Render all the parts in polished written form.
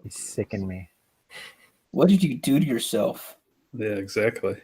He's sicking me. What did you do to yourself? Yeah, exactly.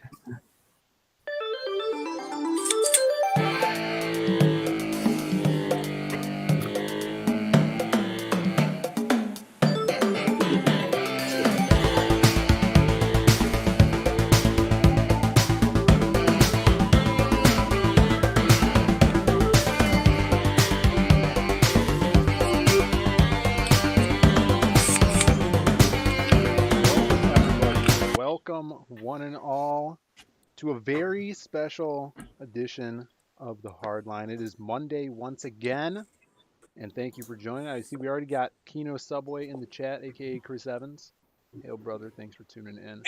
Welcome, one and all, to a very special edition of the Hardline. It is Monday once again, and thank you for joining. I see we already got Kino Subway in the chat, aka Chris Evans. Hail, brother! Thanks for tuning in.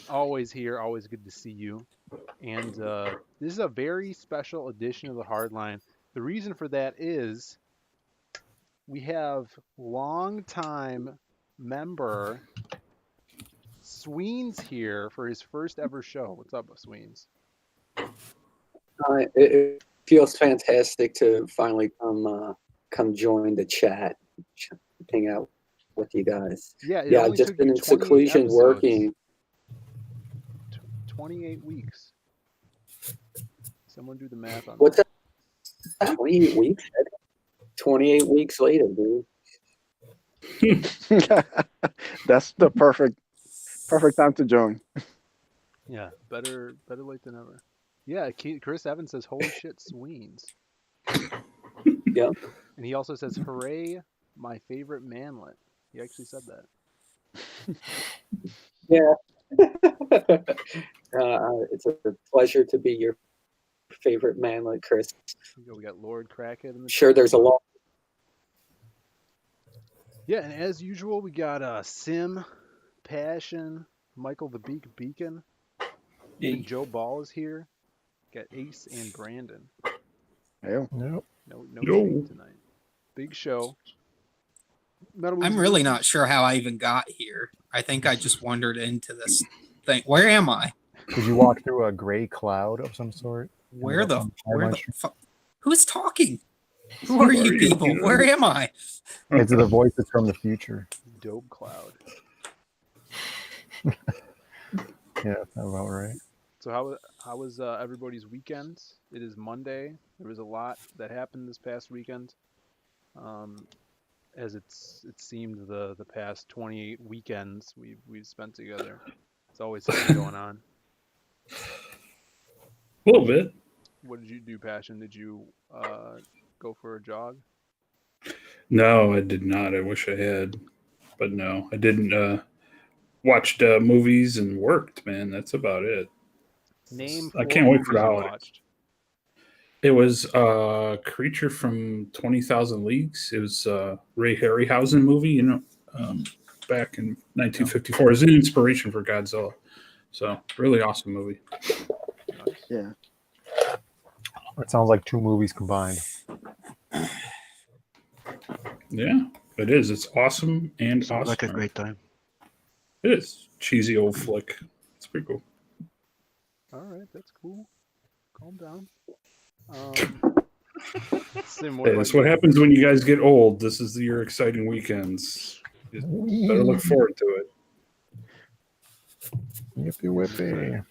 Always here, always good to see you. And this is a very special edition of the Hardline. The reason for that is we have longtime member Sweens here for his first ever show. What's up, Sweens? It feels fantastic to finally come join the chat, hang out with you guys. Yeah, I've just been in seclusion working. 28 weeks. Someone do the math on What's that? 28 weeks? 28 weeks later, dude. That's the perfect time to join. Yeah, better late than never. Yeah, Chris Evans says, "Holy shit, Sweens." Yep. And he also says, "Hooray, my favorite manlet." He actually said that. Yeah. It's a pleasure to be your favorite manlet, Chris. We got Lord Crackhead in the Sure, chat. there's a lot. Yeah, and as usual, we got Sim, Passion, Michael the Beak Beacon, and Joe Ball is here. Got Ace and Brandon. Nope. No shade tonight. Big show. I'm really not sure how I even got here. I think I just wandered into this thing. Where am I? Did you walk through a gray cloud of some sort? Where the fuck? Who is talking? Who are you people? Where am I? It's the voices from the future. Dope cloud. Yeah, that's about right. So how was everybody's weekend? It is Monday. There was a lot that happened this past weekend. As it seemed the past 28 weekends we've spent together. It's always something going on. A little bit. What did you do, Passion? Did you go for a jog? No, I did not. I wish I had. But no, I didn't. Watched movies and worked, man. That's about it. Name I can't wait for the movies you holiday. watched. It was Creature from 20,000 Leagues. It was a Ray Harryhausen movie, back in 1954. It was an inspiration for Godzilla. So, really awesome movie. Yeah. It sounds like two movies combined. Yeah, it is. It's awesome and Sounds awesome. like a great time. It is. Cheesy old flick. It's pretty cool. All right, that's cool. Calm down. Sim, Hey, that's what happens when you guys get old. This is your exciting weekends. You better look forward to it. Yippee whippy.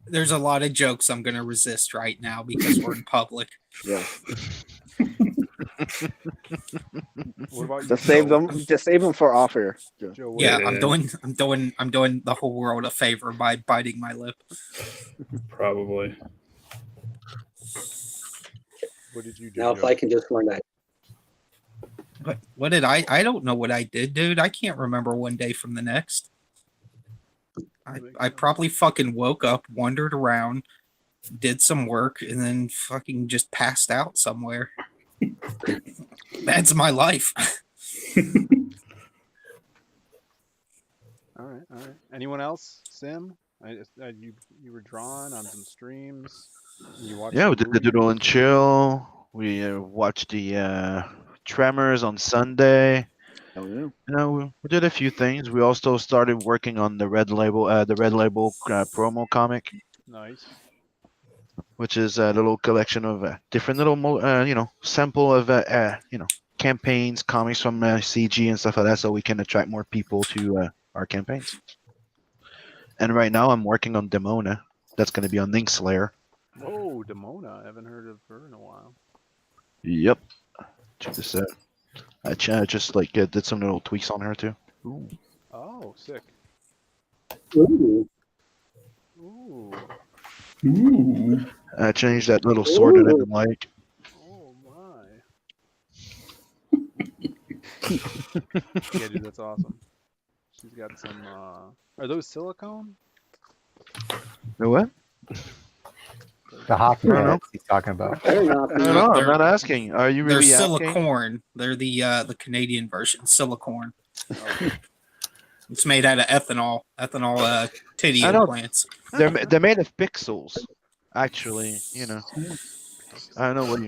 There's a lot of jokes I'm going to resist right now because we're in public. Yeah. What about you, Just save Joe? them. Just save them for off air. Joe, what Yeah, did- I'm doing the whole world a favor by biting my lip. Probably. What did you do? Now, if Joe? I can just learn that. What did I don't know what I did, dude. I can't remember one day from the next. I probably fucking woke up, wandered around, did some work, and then fucking just passed out somewhere. That's my life. All right. Anyone else? Sim? You were drawn on some streams. You watched Yeah, the we did the movie? Doodle and Chill. We watched the Tremors on Sunday. Oh, yeah. We did a few things. We also started working on the Red Label promo comic. Nice. which is a little collection of different little, sample of, campaigns, comics from CG and stuff like that, so we can attract more people to our campaigns. And right now, I'm working on Demona. That's going to be on Linkslayer. Whoa, Demona. I haven't heard of her in a while. Yep. Check this out. I just did some little tweaks on her too. Ooh. Oh, sick. Ooh. Ooh. Ooh. I changed that little sword that I didn't like. Oh my. Yeah, dude, that's awesome. She's got some. Are those silicone? The what? The hockey I don't know. hats he's talking about. Better not I be. don't know. I'm They're- not asking. Are you They're really asking? silicorn. They're the Canadian version, silicorn. Oh, It's made out of ethanol titty I know. implants. They're made of pixels. Actually, I don't know what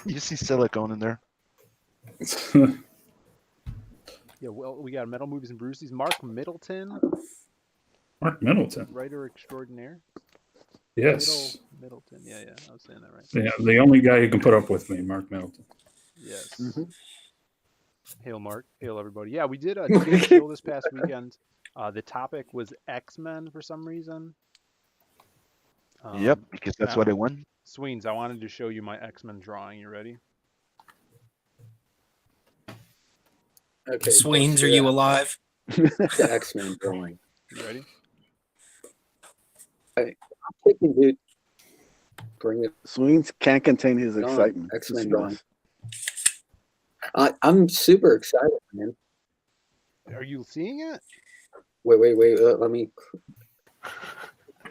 you see silicone in there. yeah, well, we got Metal Movies and Brucey's. Mark Middleton, Mark Middleton. writer extraordinaire. Yes. Middleton. Yeah, I was saying that right. Yeah, the only guy who can put up with me, Mark Middleton. Yes. Mhm. Hail, Mark. Hail, everybody. Yeah, we did a show this past weekend. The topic was X-Men for some reason. Yep, because that's yeah. what it won. Sweens, I wanted to show you my X-Men drawing. You ready? Okay. Swains, are you alive? The X-Men drawing. You ready? Chicken dude. Bring it Sweens can't contain his on. excitement. X-Men Just drawing. I'm super excited, man. Are you seeing it? Wait. Let me.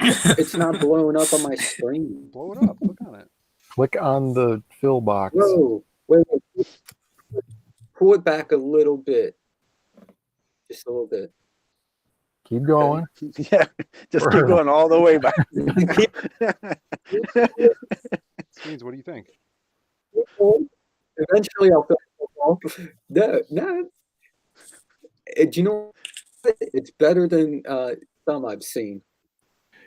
It's not blowing up on my screen. Blow it up. Click on it. Click on the fill box. Whoa. Wait. Pull it back a little bit. Just a little bit. Keep going. Yeah, just keep going all the way back. Sweens, what do you think? Eventually, I'll feel. No. Do you know what? It's better than some I've seen.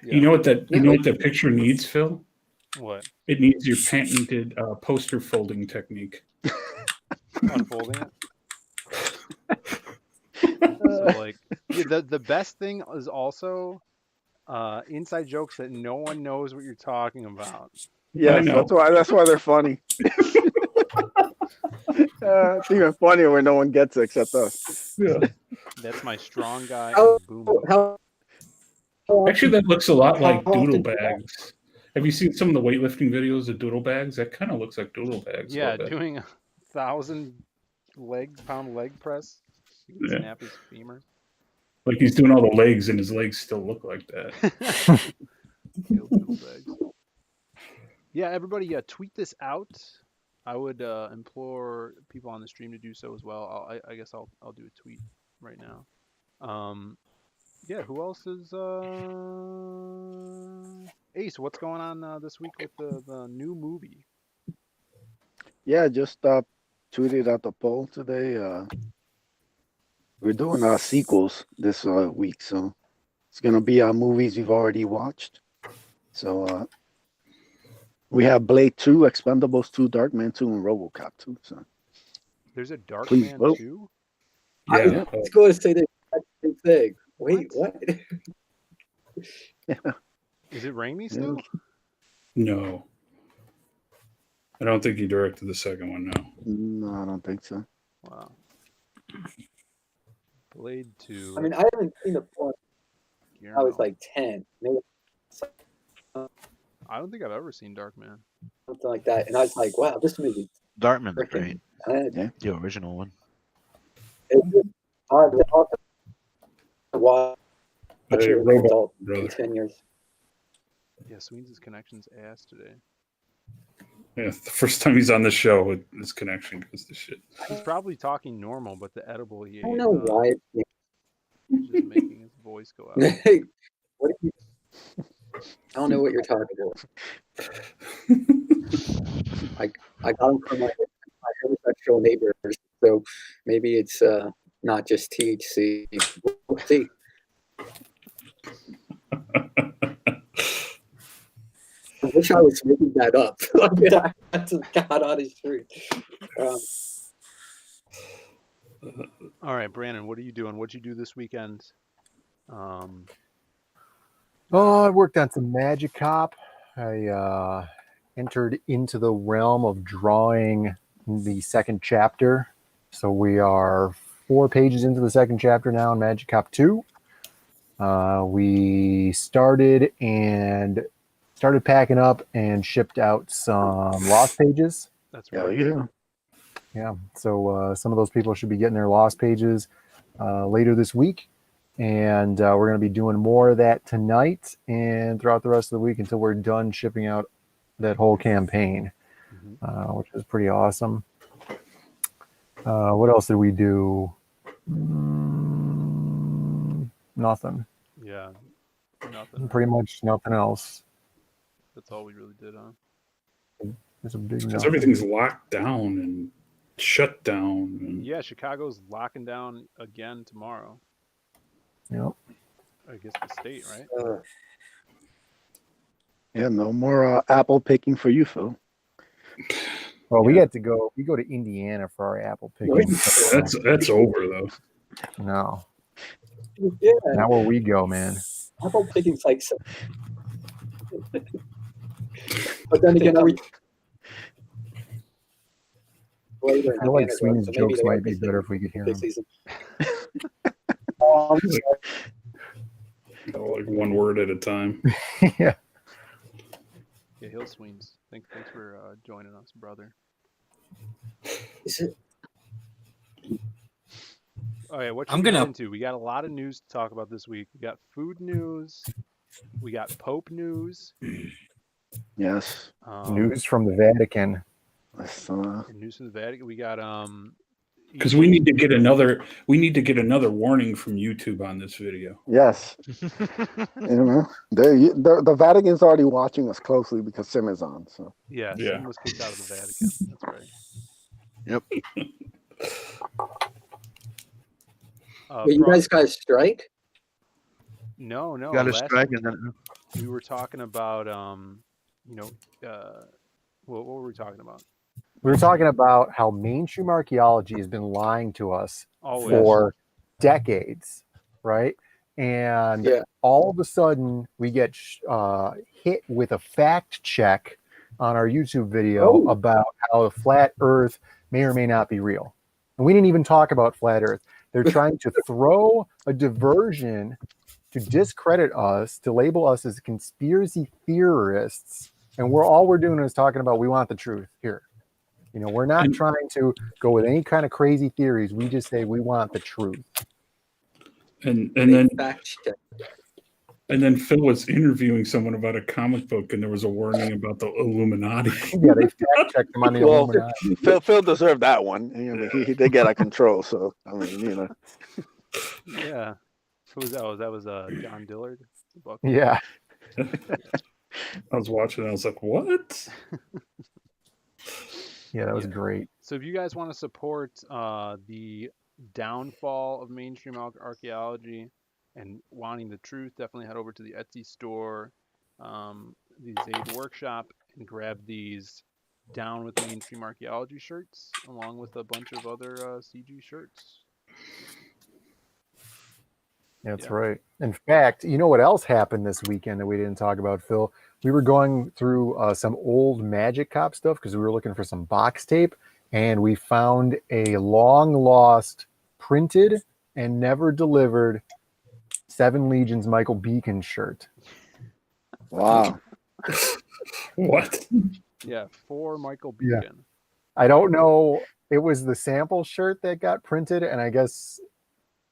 You know what that picture needs, Phil? What? It needs your patented poster folding technique. Unfolding it? So, like, yeah, the best thing is also inside jokes that no one knows what you're talking about. Yes, know. that's why they're funny. It's even funnier when no one gets it except us. Yeah. That's my strong guy. How- and Boom. How Actually, that looks a lot like How often doodle do that? bags. Have you seen some of the weightlifting videos of doodle bags? That kind of looks like doodle bags. a Yeah, little bit. doing 1,000 pound leg press. You can Yeah. snap his femur. Like he's doing all the legs, and his legs still look like that. Doodle bags. Yeah, everybody, tweet this out. I would implore people on the stream to do so as well. I guess I'll do a tweet right now. Yeah, who else is Ace? What's going on this week with the new movie? Yeah, just tweeted out the poll today. We're doing sequels this week, so it's gonna be movies we've already watched. So we have Blade 2, Expendables 2, Darkman 2, and RoboCop 2. So There's a Dark Please Man vote. 2? I Yeah. was going to say the exact same thing. Wait, what? Is it Raimi still? No. I don't think he directed the second one, no. no, I don't think so. Wow. Blade 2. I mean, I haven't seen the one. I was Guillermo. like 10, maybe I don't think I've ever seen Dark Man. something like that, and I was like, "Wow, this movie." Dartman's great. freaking- The original one. I'll watch But it your as an robot adult in brother. 10 years. Yeah, Sweens' connection's ass today. Yeah, the first time he's on the show, his connection goes to shit. He's probably talking normal, but the edible he ate I don't know why. is just making his voice go out. Hey, what are you? I don't know what you're talking about. I got them from my homosexual neighbors, so maybe it's not just THC. We'll see. wish I was making that up. That's God honest truth. All right, Brandon, what are you doing? What'd you do this weekend? Oh, I worked on some Magic Cop. I entered into the realm of drawing the second chapter. So we are 4 pages into the second chapter now in Magic Cop 2. We started packing up and shipped out some lost pages. That's Yeah, right. yeah. Yeah, so some of those people should be getting their lost pages later this week. And we're going to be doing more of that tonight and throughout the rest of the week until we're done shipping out that whole campaign, which is pretty awesome. What else did we do? Nothing. Yeah, nothing. Pretty much nothing else. That's all we really did, huh? It's a big Because nothing. everything's locked down and shut down. And Yeah, Chicago's locking down again tomorrow. Yep. I guess the state, right? Yeah, no more apple picking for you, Phil. Well, we get to go. We go to Indiana for our apple picking. that's over though. No, Yeah, not where we go, man. apple picking's like so. But then again, I feel like Sweeney's jokes might be better if we could hear them. Like one word at a time. Yeah. Yeah, Hill Sweens. Thanks for joining us, brother. Is it? All right, what I'm should we get gonna- into? We got a lot of news to talk about this week. We got food news. We got Pope news. Yes. News from the Vatican. That's, News from the Vatican. We got Because we need to get another warning from YouTube on this video. yes. You know, the Vatican's already watching us closely because Sim is on. So yeah, Yeah. Sim was kicked out of the Vatican. That's right. Yep. Wait, you guys got a strike? No. Got a last strike, week and then we were talking about what were we talking about? We were talking about how mainstream archaeology has been lying to us Always. for decades, right? And Yeah. all of a sudden, we get hit with a fact check on our YouTube video Oh. about how the flat Earth may or may not be real. And we didn't even talk about flat Earth. They're trying to throw a diversion to discredit us, to label us as conspiracy theorists. And all we're doing is talking about we want the truth here. You know, we're not trying to go with any kind of crazy theories. We just say we want the truth. And then Fact check. Phil was interviewing someone about a comic book, and there was a warning about the Illuminati. Yeah, they fact checked them on the Well, Illuminati. Phil deserved that one. You know, he did get out of control. So I mean, you know, Yeah. Who was that? That was John Dillard. Yeah. I was watching, and I was like, "What?" Yeah, that was great. So if you guys want to support the downfall of mainstream archaeology and wanting the truth, definitely head over to the Etsy store, the Zabe Workshop, and grab these Down with Mainstream Archaeology shirts, along with a bunch of other CG shirts. That's Yeah. right. In fact, you know what else happened this weekend that we didn't talk about, Phil? We were going through some old Magic Cop stuff because we were looking for some box tape, and we found a long lost, printed and never delivered Seven Legions Michael Beacon shirt. wow. What? Yeah, for Michael Yeah. Beacon. I don't know. It was the sample shirt that got printed, and I guess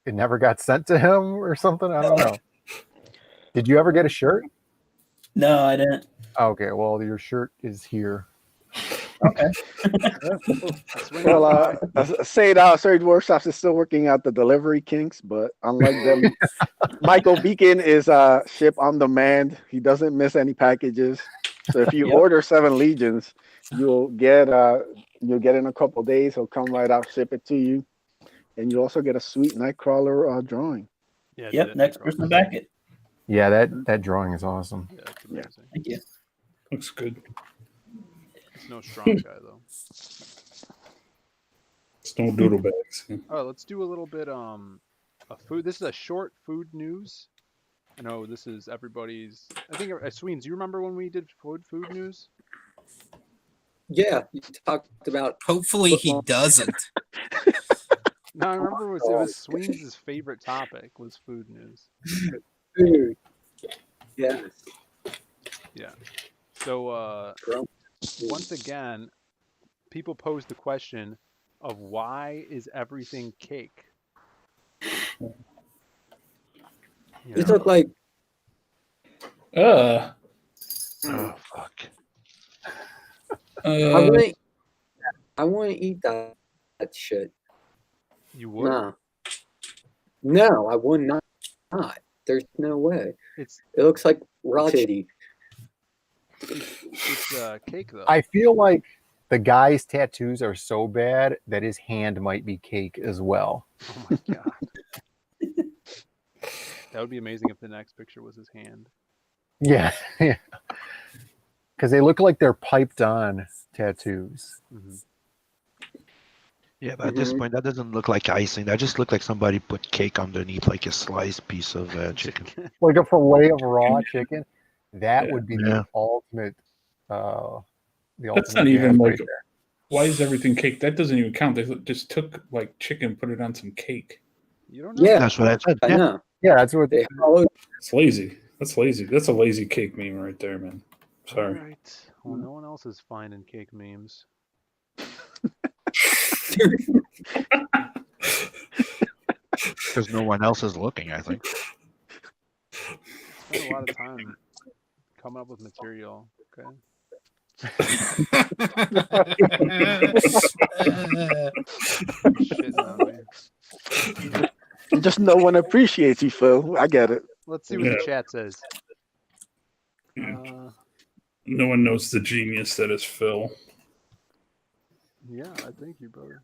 it never got sent to him or something. I don't know. Did you ever get a shirt? No, I didn't. Okay, well, your shirt is here. Okay. Swing Well, on by. Surge Workshops is still working out the delivery kinks, but unlike them, Michael Beacon is ship on demand. He doesn't miss any packages. So if you Yep. order 7 Legions, you'll get in a couple days. He'll come right out, ship it to you, and you also get a sweet Nightcrawler drawing. Yeah, Yep. did it, Next Nightcrawler. person to back it. Yeah, that drawing is awesome. Yeah, it's amazing. Thank you. Looks good. It's no strong guy though. Snow doodle bags. Yeah. All right, let's do a little bit of food. This is a short food news. I know this is everybody's. I think Sweens, do you remember when we did food news? Yeah, you talked about Hopefully he football. doesn't. No, I remember it was Sweens' favorite topic was food news. Food. Yes. Yeah. So once again, people pose the question of why is everything cake? You These know? look like Oh fuck. I want to eat that shit. You would? No, I would not. There's no way. It looks like raw titty. It's cake though. I feel like the guy's tattoos are so bad that his hand might be cake as well. Oh my god. That would be amazing if the next picture was his hand. Yeah. Because they look like they're piped on tattoos. Mm-hmm. Yeah, but at this point, that doesn't look like icing. That just looked like somebody put cake underneath, like a sliced piece of chicken. Like a fillet of raw chicken. That would be Yeah. the ultimate. That's not even like. Why is everything cake? That doesn't even count. They just took like chicken, put it on some cake. You don't know? Yeah, That's what I said. I Yeah. know. Yeah, that's what They hollowed. It's lazy. That's lazy. That's a lazy cake meme right there, man. Sorry. All right. Well, no one else is finding cake memes. Because no one else is looking, I think. Spend a lot of time coming up with material. Okay. Shitting on me. Just no one appreciates you, Phil. I get it. Let's see what the chat says. No one knows the genius that is Phil. Yeah, I thank you, brother.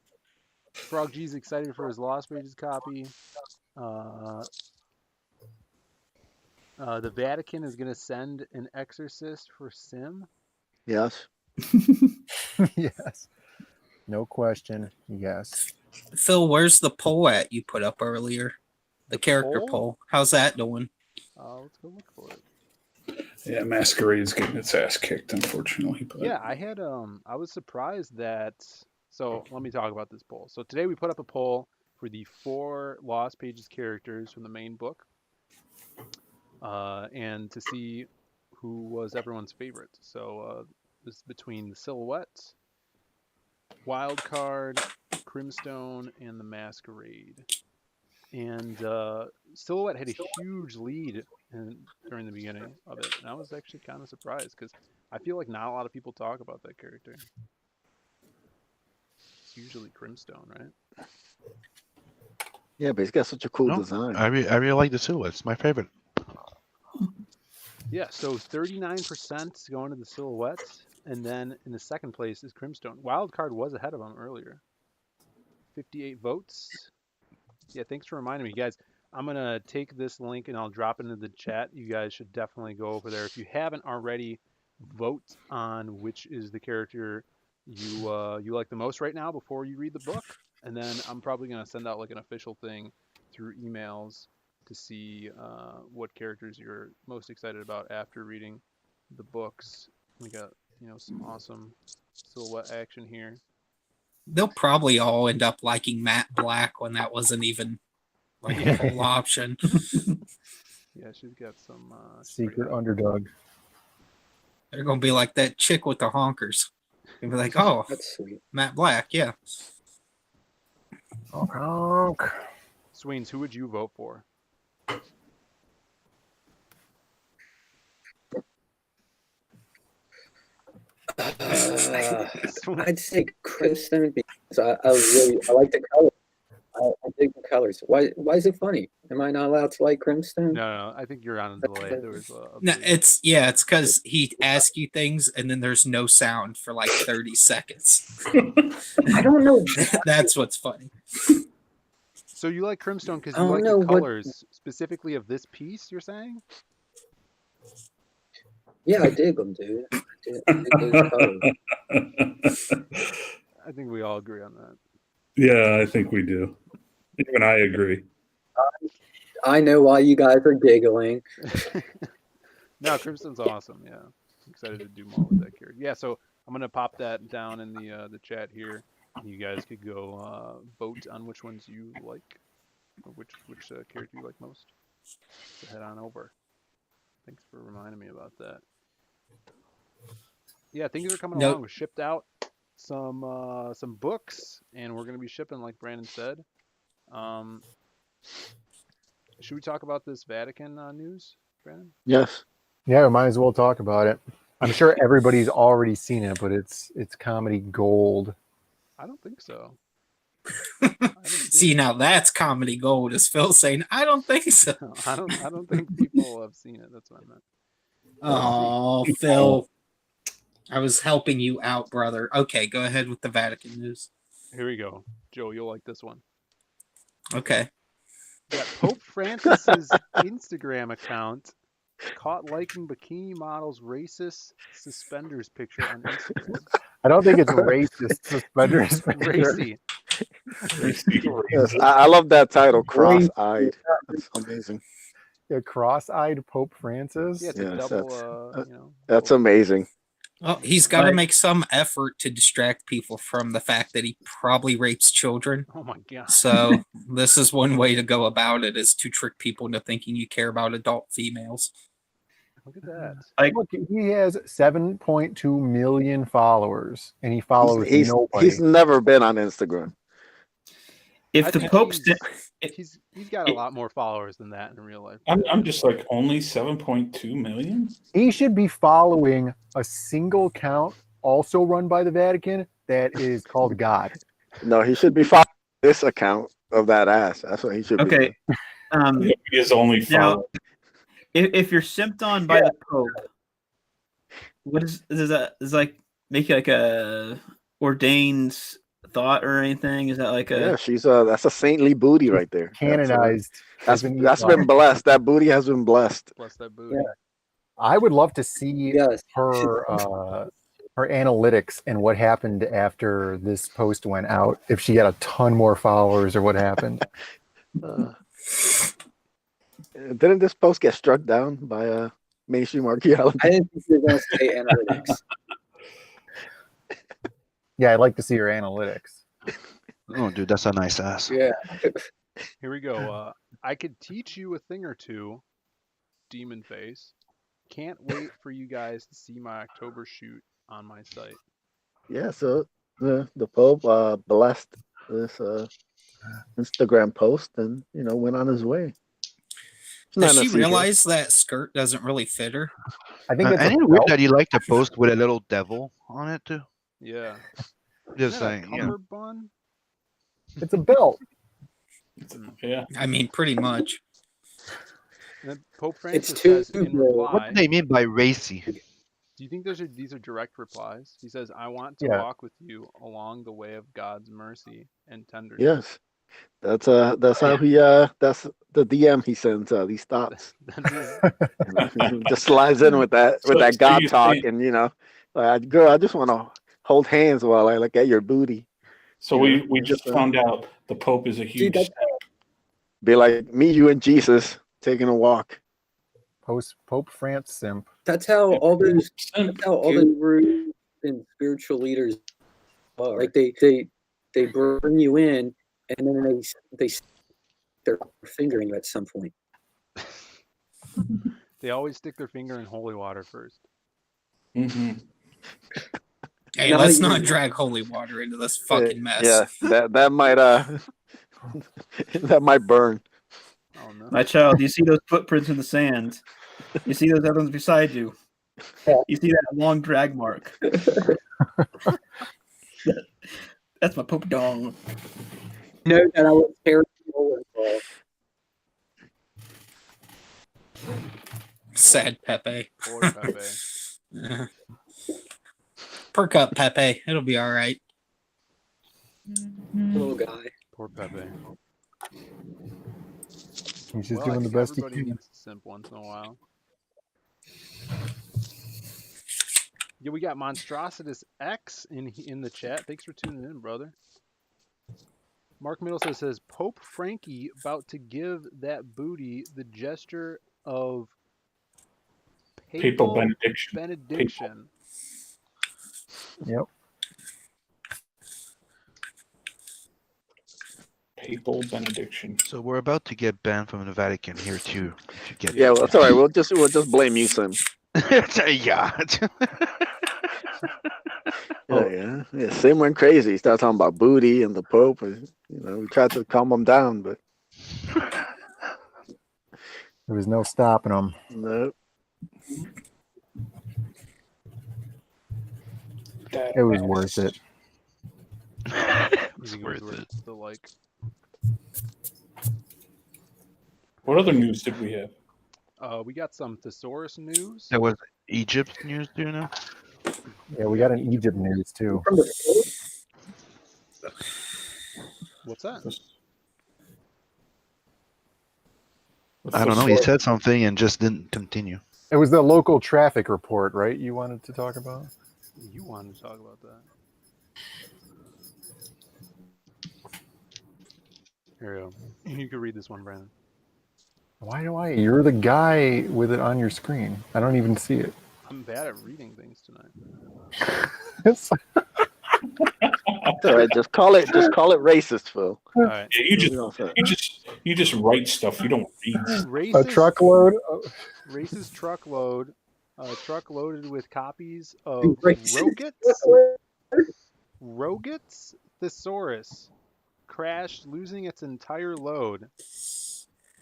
Frog G's excited for his Lost Pages copy. The Vatican is going to send an exorcist for Sim. Yes. Yes. No question. Yes. Phil, where's the poll at you put up earlier? The character poll. How's that doing? Let's go look for it. Yeah, Masquerade's getting its ass kicked, unfortunately. But Yeah, I was surprised that. So let me talk about this poll. So today we put up a poll for the 4 Lost Pages characters from the main book, and to see who was everyone's favorite. So this is between the Silhouette, Wildcard, Crimstone, and the Masquerade. And Silhouette had a huge lead during the beginning of it, and I was actually kind of surprised because I feel like not a lot of people talk about that character. It's usually Crimstone, right? Yeah, but he's got such a cool No, design. I really like the silhouette. It's my favorite. Yeah, so 39% going to the Silhouette, and then in the second place is Crimstone. Wildcard was ahead of him earlier. 58 votes. Yeah, thanks for reminding me, guys. I'm going to take this link and I'll drop it into the chat. You guys should definitely go over there. If you haven't already, vote on which is the character you like the most right now before you read the book. And then I'm probably going to send out like an official thing through emails to see what characters you're most excited about after reading the books. We got, some awesome Silhouette action here. They'll probably all end up liking Matt Black when that wasn't even like a whole option. Yeah, she's got some Secret underdog. They're gonna be like that chick with the honkers. They'll be like, oh, That's sweet. Matt Black, yeah. Honk. Sweens, who would you vote for? I'd say Crimson because I like the color. I dig the colors. Why is it funny? Am I not allowed to like Crimson? No, I think you're on a delay. There was No, it's because he asks you things and then there's no sound for like 30 seconds. I don't know. That's what's funny. So you like Crimstone because I you don't like know the what- colors specifically of this piece, you're saying? Yeah, I dig them, dude. I It is code. I think we all agree on that. Yeah, I think we do. Even I agree. I know why you guys are giggling. No, Crimson's awesome. Yeah, I'm excited to do more with that character. Yeah, so I'm gonna pop that down in the chat here. You guys could go vote on which ones you like, or which character you like most. So head on over. Thanks for reminding me about that. Yeah, things are coming along. We shipped out some books, and we're gonna be shipping, like Brandon said. Should we talk about this Vatican news, Brandon? Yes. Yeah, we might as well talk about it. I'm sure everybody's already seen it, but it's comedy gold. I don't think so. See, now that's comedy gold, is Phil saying, I don't think so. I don't think people have seen it. That's what I meant. Oh, Phil. I was helping you out, brother. Okay, go ahead with the Vatican news. Here we go. Joe, you'll like this one. Okay. Yeah, Pope Francis's Instagram account caught liking bikini model's racist suspenders picture on Instagram. I don't think it's racist suspenders. Racy. Yes, I love that title, cross-eyed. That's amazing. Yeah, cross-eyed Pope Francis. Yeah, it's a Yes, double. That's amazing. Well, he's got to make some effort to distract people from the fact that he probably rapes children. Oh my god. So this is one way to go about it, is to trick people into thinking you care about adult females. Look at that. Look, he has 7.2 million followers, and he follows nobody. He's never been on Instagram. If the Pope's he's got a lot more followers than that in real life. I'm just like, only 7.2 million? He should be following a single account, also run by the Vatican, that is called God. No, he should be following this account of that ass. That's what he should be. Okay. He is only Now, 5. if you're simped on by the Pope, what is that? Is like make like a ordained thought or anything? Is that like a? Yeah, she's that's a saintly booty right there. Canonized. That's been blessed. That booty has been blessed. Bless that booty. Yeah. I would love to see Yes. her analytics and what happened after this post went out. If she got a ton more followers or what happened. Didn't this post get struck down by mainstream archaeology? I didn't think you were going to say analytics. Yeah, I'd like to see her analytics. Oh, dude, that's a nice ass. Yeah. Here we go. I could teach you a thing or two, Demon Face. Can't wait for you guys to see my October shoot on my site. Yeah, so the Pope blessed this Instagram post and went on his way. Does she realize that skirt doesn't really fit her? I think it's Ain't it weird that you like to post with a little devil on it too? Yeah. Just Isn't that a saying, yeah. cummerbund? It's a belt. Yeah. I mean, pretty much. And then Pope Francis It's too says in broad. reply, What do they mean by racy? do you think these are direct replies? He says, I want to Yeah. walk with you along the way of God's mercy and tenderness. Yes, that's how he that's the DM he sends these thoughts. Just slides in with that So God you talk, think- and like, girl, I just want to hold hands while I look at your booty. So we just found out the Pope is a huge that's- Be like me, you, and Jesus taking a walk. Pope France simp. That's how all those simp. gurus and spiritual leaders are. Like they bring you in, and then they they're fingering you at some point. They always stick their finger in holy water first. Mm-hmm. Hey, Not let's even- not drag holy water into this fucking mess. Yeah, that might that might burn. Oh no. My child, you see those footprints in the sand. You see those other ones beside you. You see that long drag mark. That's my Pope dong. No, that I was terrible involved. Sad Pepe. Poor Pepe. Perk up, Pepe. It'll be all right. Little guy. Poor Pepe. He's just Well, I doing the think best he everybody can. needs to simp once in a while. Yeah, we got Monstrositus X in the chat. Thanks for tuning in, brother. Mark Middleton says Pope Frankie about to give that booty the gesture of Papal benediction. benediction. Yep. Papal benediction. So we're about to get banned from the Vatican here too. If you get Yeah, well, that's all right. We'll just blame you, Sim. yeah. Yeah. Sim went crazy. He started talking about booty and the Pope. And, we tried to calm him down, but There was no stopping them. no. It was worth it. It's worth it. The like. What other news did we have? We got some thesaurus news. There was Egypt news, do you know? Yeah, we got an Egypt news too. From the What's that? I don't know. He said something and just didn't continue. It was the local traffic report, right? You wanted to talk about? You wanted to talk about that. Here we go. You can read this one, Brandon. Why do I? You're the guy with it on your screen. I don't even see it. I'm bad at reading things tonight. It's- It's all right. Just call it racist, Phil. All right. Yeah, you just write stuff. You don't read. a Racist, truckload. racist truckload. Truck loaded with copies of Racist. Roget's thesaurus crashed, losing its entire load.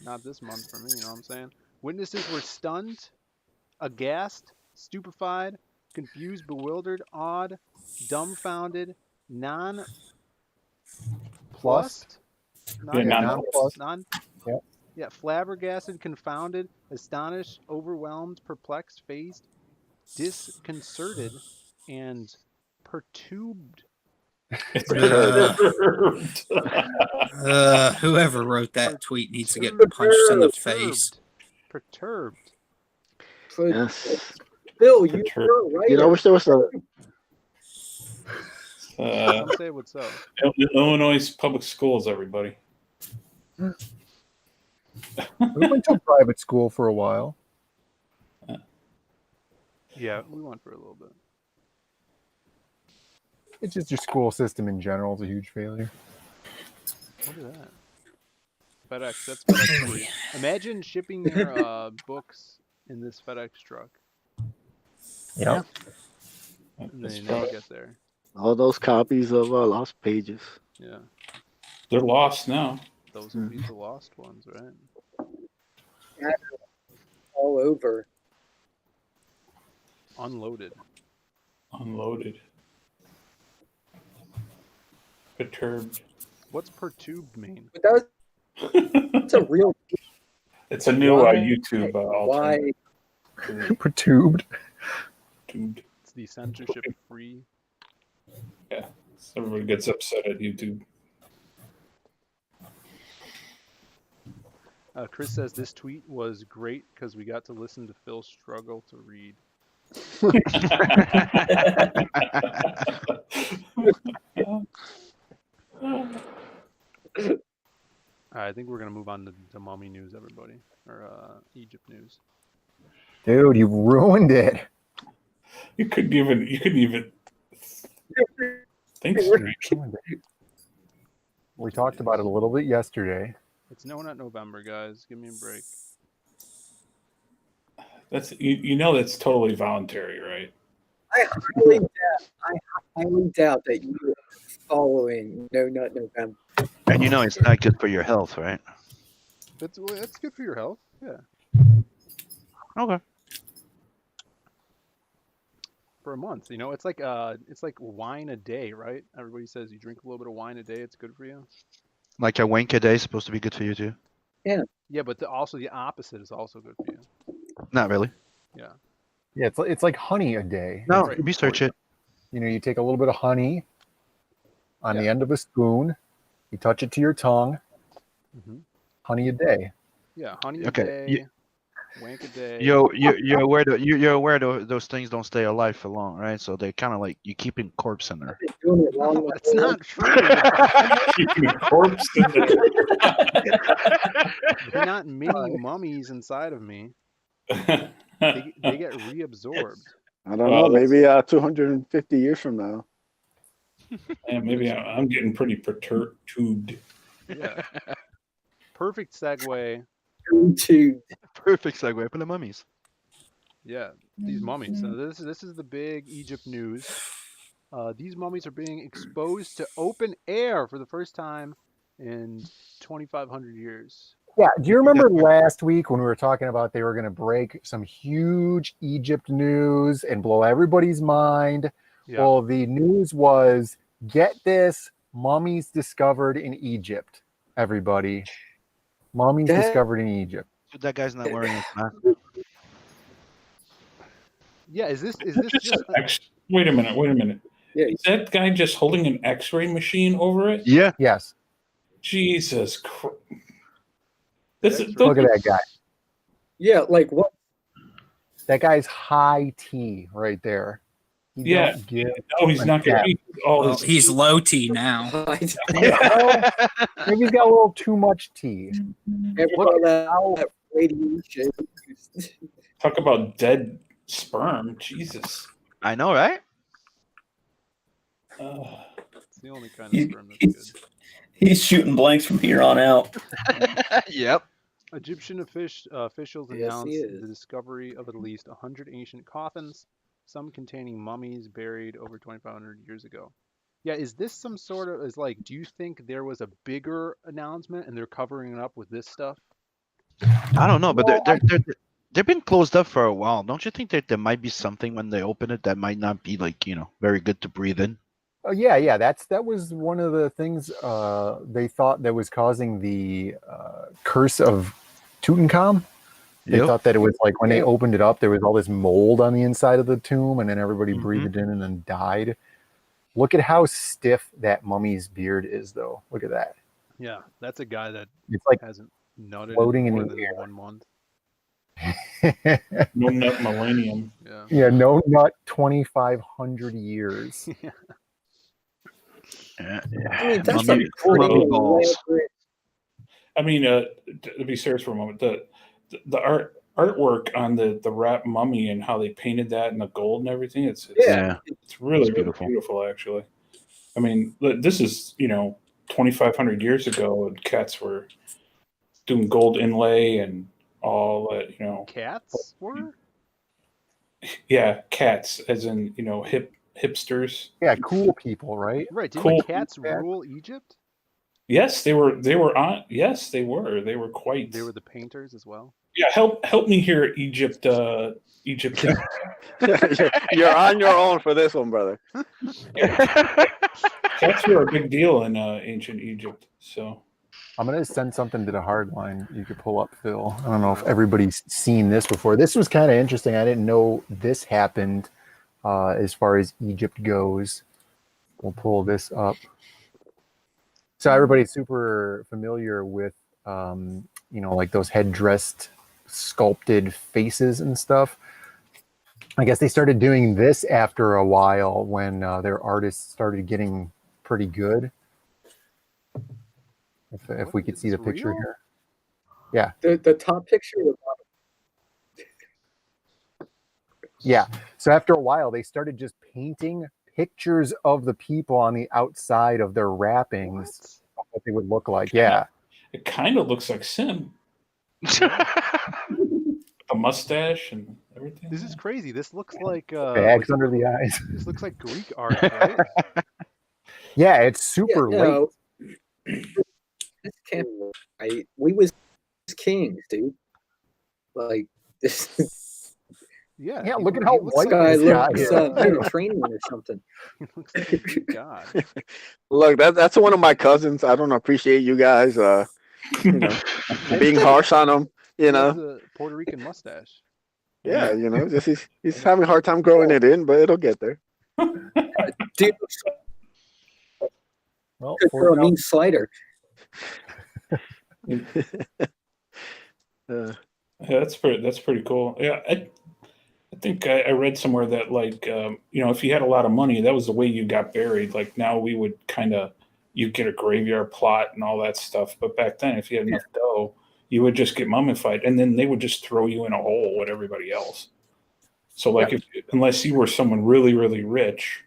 Not this month for me, you know what I'm saying? Witnesses were stunned, aghast, stupefied, confused, bewildered, awed, dumbfounded, Plus. nonplussed, Yep. yeah, flabbergasted, confounded, astonished, overwhelmed, perplexed, phased, disconcerted, and perturbed. Whoever wrote that tweet needs to get punched in the face. Perturbed. Yes. Bill, you were right. I wish there was a. Don't say what's up. Illinois public schools, everybody. We went to a private school for a while. Yeah, we went for a little bit. It's just your school system in general is a huge failure. What is that? FedEx. That's FedEx for you. Imagine shipping your books in this FedEx truck. Yeah. And then you never get there. All those copies of Lost Pages. Yeah. They're lost now. Those would be the lost ones, right? All over. Unloaded. Unloaded. Perturbed. What's perturbed mean? But that's a real. It's a new YouTube Why? alternate. Perturbed. Dude. It's the censorship-free. Yeah. So everybody gets upset at YouTube. Chris says this tweet was great because we got to listen to Phil struggle to read. I think we're gonna move on to mummy news, everybody, or Egypt news. Dude, you ruined it. You couldn't even think straight. We talked about it a little bit yesterday. It's not November, guys. Give me a break. That's that's totally voluntary, right? I highly doubt that you are following No Nut November. And it's not good for your health, right? That's good for your health. Yeah. Okay. For a month, it's like wine a day, right? Everybody says you drink a little bit of wine a day, it's good for you. Like a wank a day is supposed to be good for you too? Yeah, but also the opposite is also good for you. Not really. Yeah. Yeah, it's like honey a day. No, right. research it. You take a little bit of honey on the end of a spoon, you touch it to your tongue. Mm-hmm. Honey a day. Yeah, honey a Okay, day. Wank a day. You're aware that you're aware those things don't stay alive for long, right? So they kind of like you keeping corpse in there. Doing it wrong. No, that's not true. Keeping a corpse in there. They're not mini mummies inside of me. They get reabsorbed. I don't know. Maybe 250 years from now. And maybe I'm getting pretty perturbed. Yeah. Perfect segue. Perfect segue for the mummies. Yeah, these mummies. So this is the big Egypt news. These mummies are being exposed to open air for the first time in 2,500 years. Yeah. Do you remember last week when we were talking about they were going to break some huge Egypt news and blow everybody's mind? Yeah. Well, the news was, get this, mummies discovered in Egypt. Everybody. Mummies discovered in Egypt. That guy's not wearing his mask. Yeah, is this just Wait a minute. Yeah. Is that guy just holding an X-ray machine over it? Yeah. Yes. Jesus Christ. Look at that guy. Yeah, like what? That guy's high T right there. He Yeah. don't give No, he's not going to eat all Well, his. he's low T now. Maybe he's got a little too much tea. Look at that radiation. Talk about dead sperm. Jesus. I know, right? It's the only kind of sperm that's good. He's shooting blanks from here on out. Yep. Egyptian officials Yes, he announced is. the discovery of at least 100 ancient coffins, some containing mummies buried over 2,500 years ago. Yeah, is this some sort of do you think there was a bigger announcement and they're covering it up with this stuff? I don't know, but they've been closed up for a while. Don't you think that there might be something when they open it that might not be very good to breathe in? Oh yeah. That was one of the things they thought that was causing the curse of Tutankhamun. They thought that it was like when they opened it up, there was all this mold on the inside of the tomb, and then everybody breathed in and then died. Look at how stiff that mummy's beard is, though. Look at that. Yeah, that's a guy that It's like hasn't nutted floating in in more the than air. 1 month. No nut millennium. Yeah. Yeah, no nut 2,500 years. Yeah. I mean, that's Mummy- a pretty mummy balls. elaborate. I mean, to be serious for a moment, the artwork on the wrap mummy and how they painted that and the gold and everything, it's Yeah. it's really, It's really beautiful. beautiful, actually. I mean, this is 2,500 years ago, and cats were doing gold inlay and all that. Cats were? Yeah, cats, as in hipsters. Yeah, cool people, right? Right. Didn't Cool. the cats rule Egypt? Yes, they were on. Yes, they were. They were quite. They were the painters as well. Yeah, help me here, Egypt. Egypt. You're on your own for this one, brother. Cats were a big deal in ancient Egypt. So I'm going to send something to the hardline you could pull up, Phil. I don't know if everybody's seen this before. This was kind of interesting. I didn't know this happened as far as Egypt goes. We'll pull this up. So everybody's super familiar with, like those headdressed sculpted faces and stuff. I guess they started doing this after a while when their artists started getting pretty good. If we could see the picture real? here. Yeah. The top picture. Yeah. So after a while, they started just painting pictures of the people on the outside of their wrappings, what they would look like. Yeah. it kind of looks like Sim. A mustache and everything. This is crazy. This looks like Bags under the eyes. This looks like Greek art, right? Yeah, it's super late. This can't be right. We was kings, dude. Like this. Yeah. Yeah, he look at looks- how he looks white guy this guy looks is. in training or something. He looks like a Greek god. Look, that's one of my cousins. I don't appreciate you guys, being harsh on him. He has a Puerto Rican mustache. Yeah, just he's having a hard time growing it in, but it'll get there. Dude, Well, good for a mean slider. Yeah, that's pretty cool. Yeah, I think I read somewhere that like if you had a lot of money, that was the way you got buried. Like now we would you get a graveyard plot and all that stuff. But back then, if you had enough dough, you would just get mummified, and then they would just throw you in a hole with everybody else. So like unless you were someone really really rich,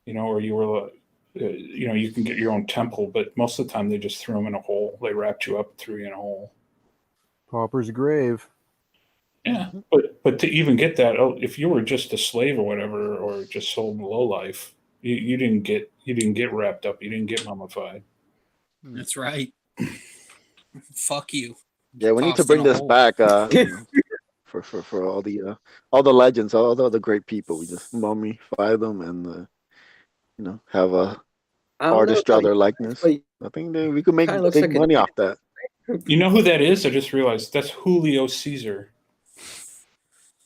or you were you can get your own temple, but most of the time they just threw them in a hole. They wrapped you up and threw you in a hole. Pauper's grave. Yeah, but to even get that, if you were just a slave or whatever, or just sold in low life, you didn't get wrapped up. You didn't get mummified. That's right. Fuck you. Yeah, we need to Tossed in bring a this hole. back for all the legends, all the other great people. We just mummify them and have a I don't artist know, draw their likeness. but I think we could make kinda looks big like an money off that. You know who that is? I just realized that's Julio Caesar.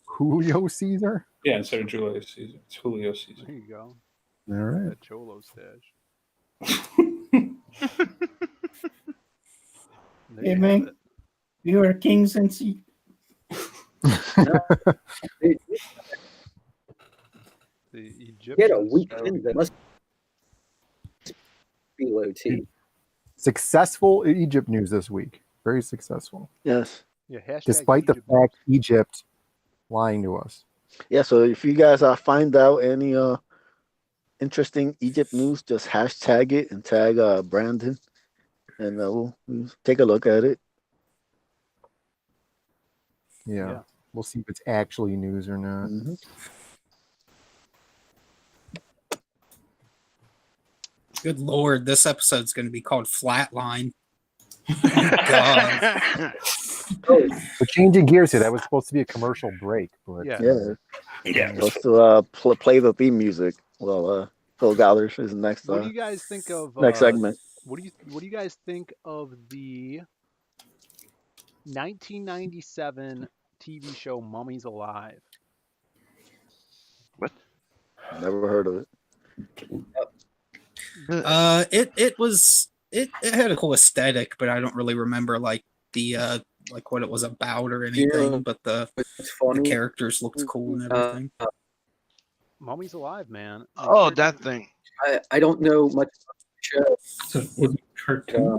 Julio Caesar? Yeah, instead of Julius Caesar, it's Julio Caesar. There you go. All right. That Cholo stash. There Hey, you have man. it. You are king since he. The Egyptians. Get a weak so- thing that must be low T. Successful Egypt news this week. Very successful. Yes. Yeah, hashtag Despite the Egypt fact Egypt lying to us. Yeah. So if you guys find out any interesting Egypt news, just hashtag it and tag Brandon, and we'll take a look at it. Yeah. Yeah. We'll see if it's actually news or not. Mm-hmm. Good Lord, this episode's going to be called Flatline. God. Oh, We're changing gears here. That was supposed to be a commercial break, but Yeah. Yeah. Let's play the theme music. Well, Phil Gallagher is next. What do you guys think of Next segment. What do you guys think of the 1997 TV show Mummies Alive? Never heard of it. It had a cool aesthetic, but I don't really remember like the like what it was about or anything. Yeah. But the it's funny. characters looked cool and everything. Mummies Alive, man. Oh, that thing. I don't know much about the show. So, was it a cartoon?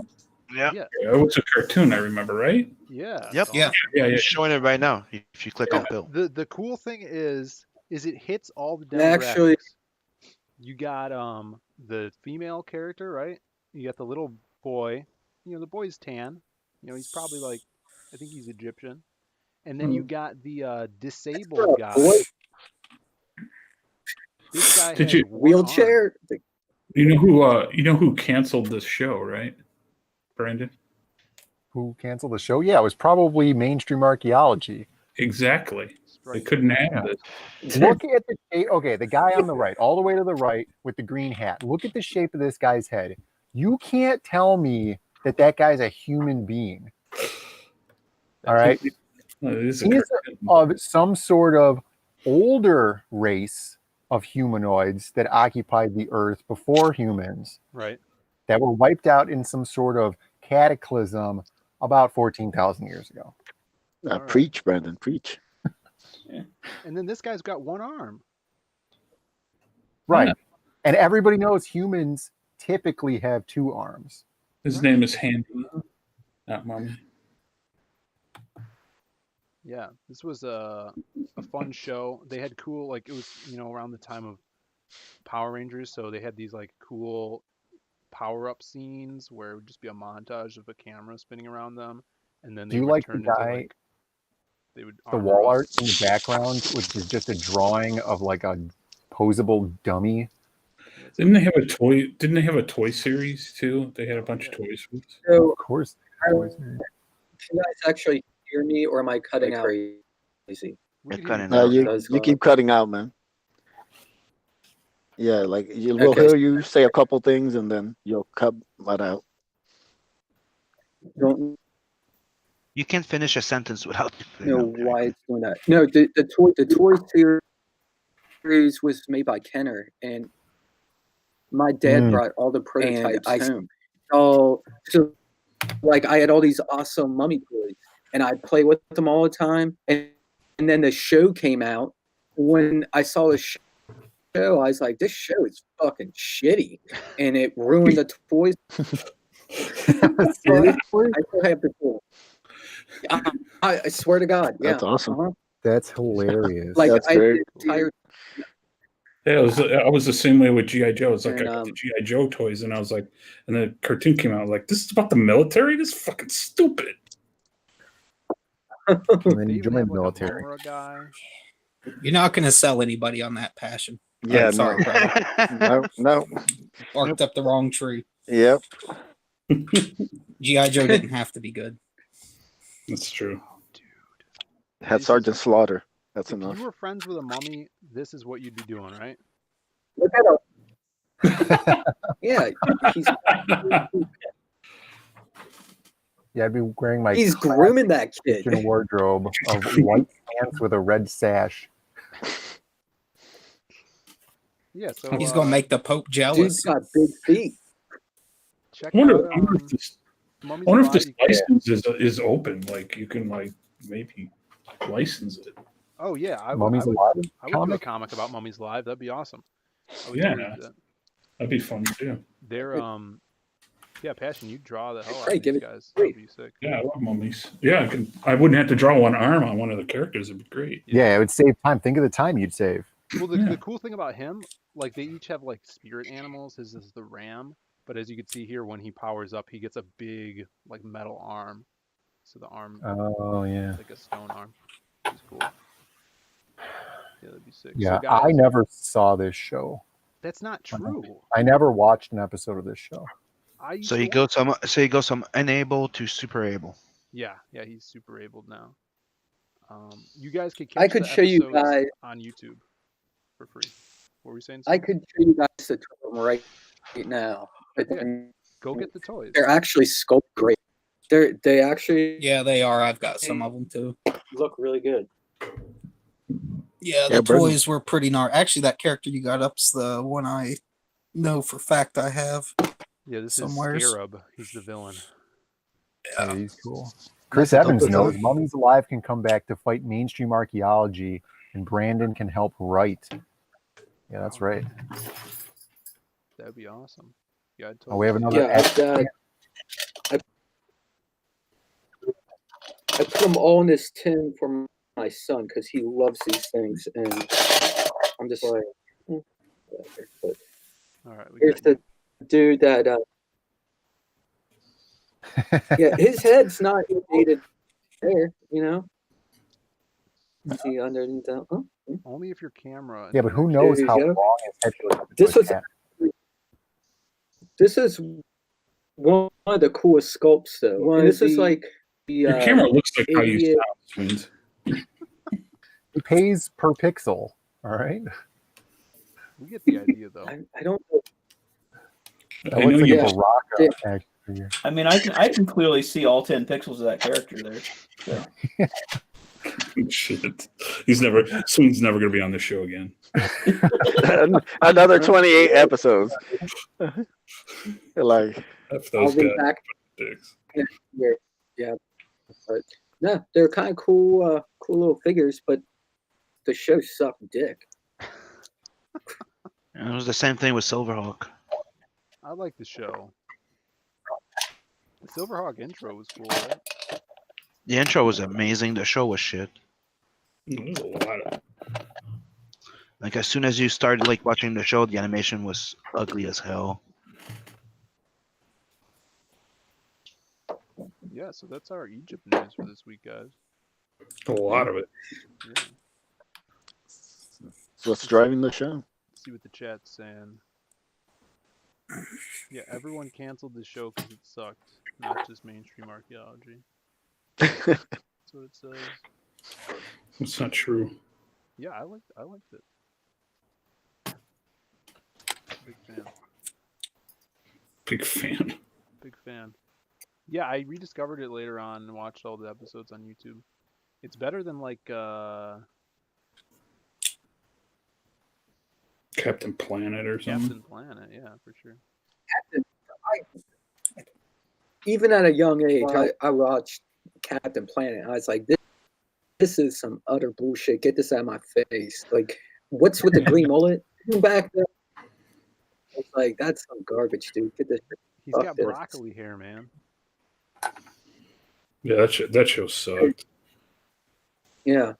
Yeah. Yeah. Yeah, it was a cartoon. I remember, right? Yeah. Yep. Yeah. Yeah, yeah. He's showing it right now. If you click on Bill. The cool thing is it hits all the demographics. Actually- You got the female character, right? You got the little boy. The boy's tan. He's probably like, I think he's Egyptian. And then you got the disabled guy. Boy, This guy Did has you- one wheelchair. You know who canceled this show, right? Brandon? who canceled the show? Yeah, it was probably Mainstream Archaeology. Exactly. arm. They Right. couldn't have this. Look at the guy on the right, all the way to the right with the green hat. Look at the shape of this guy's head. You can't tell me that guy's a human being. All right. It is a He is cartoon. of some sort of older race of humanoids that occupied the earth before humans Right. that were wiped out in some sort of cataclysm about 14,000 years ago. All right. Preach, Brandon, preach. And then this guy's got one arm. Right. Yeah. And everybody knows humans typically have two arms. His name is Handy, not Mummy. Yeah, this was a fun show. They had cool, like, it was, around the time of Power Rangers, so they had these like cool power-up scenes where it would just be a montage of a camera spinning around them, and then they Do you would like the turn into, guy, like, they would the armor wall up. art in the background, which is just a drawing of like a posable dummy? Didn't they have a toy? Didn't they have a toy series too? They had a bunch of toys. So, Of course. can you guys actually hear me, or am I cutting out crazy? We You're could cutting hear out. you. You keep cutting out, man. Yeah, like we'll hear you say a couple things and then you'll cut that out. Don't You can't finish a sentence without. know why it's doing that. No, the toy series was made by Kenner, and my dad brought all the prototypes home. So like I had all these awesome mummy toys, and I play with them all the time. And then the show came out. When I saw the show, I was like, this show is fucking shitty, and it ruined the toys. I still have the toys. I swear to God, yeah. That's awesome. That's hilarious. Like That's I very get tired. Yeah, I was the same way with G.I. Joe. It's like And, I got the G.I. Joe toys, and I was like, and the cartoon came out. I was like, this is about the military? This is fucking stupid. And then They you even join have the like a military. Mumra guy. You're not going to sell anybody on that passion. Yeah, I'm sorry, brother. no. Barked up the wrong tree. Yep. G.I. Joe didn't have to be good. That's true. Had Sergeant Slaughter. That's If enough. you were friends with a mummy, this is what you'd be doing, right? Look at him. Yeah, Yeah, I'd be wearing my he's grooming that kid. Christian wardrobe of white pants with a red sash. Yeah, so He's going to make the Pope Dude's jealous. got big feet. check I wonder, out I wonder if this, Mummies I wonder if Alive. this license is open. Like you can like maybe license it. Oh yeah, I would, Mummies I would, Alive I would do a comic? comic about Mummies Alive. That'd be awesome. I would Yeah. totally do that. That'd be fun too. They're yeah, Passion, you draw the hell out Hey, of give these it- guys. That'd be sick. Yeah, I love mummies. Yeah, I wouldn't have to draw one arm on one of the characters. It'd be great. Yeah, it would save time. Think of the time you'd save. Well, the, Yeah. the cool thing about him, like they each have like spirit animals. His is the ram, but as you can see here, when he powers up, he gets a big like metal arm. So the arm, Oh yeah. like a stone arm, which is cool. Yeah, that'd be sick. Yeah, so guys, I never saw this show. That's not true. I never watched an episode of this show. I used So to he goes from unable to super able. Yeah, he's super abled now. You guys could I catch could the show you episodes guys. on YouTube for free. What were you saying? I Sam? could show you guys the two of them right now. But Yeah. Go get the toys. they're actually sculpted great. They actually Yeah, they are. I've got some of them too. look really good. Yeah, Yeah, the Brendan. toys were pretty gnarly. Actually, that character you got up's the one I know for fact I have. Yeah, this somewheres. is Scarab. He's the villain. Yeah, he's cool. Chris Evans knows Mummies Alive can come back to fight mainstream archaeology, and Brandon can help write. Yeah, that's right. That'd be awesome. Yeah, I'd Oh, we have totally- another. I put them all in this tin for my son because he loves these things, and I'm just like, whatever. But All right, we here's got the dude that, yeah, his head's not dated there, you know. See underneath that. Oh, only if your camera. Yeah, but who knows There you how go. long his head was. This was- that. this is one of the coolest sculpts, though. And this is like the Your camera looks like how you 88 sound, Twins. He pays per pixel. All right. We get the idea though. I don't know. That I know looks like you. a Baraka action figure. I mean, I can clearly see all 10 pixels of that character there. So, Shit. Swing's never gonna be on this show again. Another 28 episodes. Like, F I'll those be guys. back Dicks. here. Yeah, but no, they're kind of cool, cool little figures. But the show sucked dick. And it was the same thing with Silverhawk. I like the show. The Silverhawk intro was cool, right? The intro was amazing. The show was shit. There's a lot of Like as soon as you started like watching the show, the animation was ugly as hell. Yeah, so that's our Egypt news for this week, guys. a lot of it. Yeah. it's what's driving the show. See what the chat's saying. Yeah, everyone canceled the show because it sucked, not just mainstream archaeology. That's what it says. It's not true. Yeah, I liked it. Big fan. Big fan. Big fan. Yeah, I rediscovered it later on and watched all the episodes on YouTube. It's better than like Captain Planet or something. Captain Planet, yeah, for sure. Even at a young age, I watched Captain Planet. I was like, this is some utter bullshit. Get this out of my face. Like, what's with the green mullet? Back there. It's like, that's some garbage, dude. Get this. He's Fuck got this. broccoli hair, man. Yeah, that show sucked. Yeah.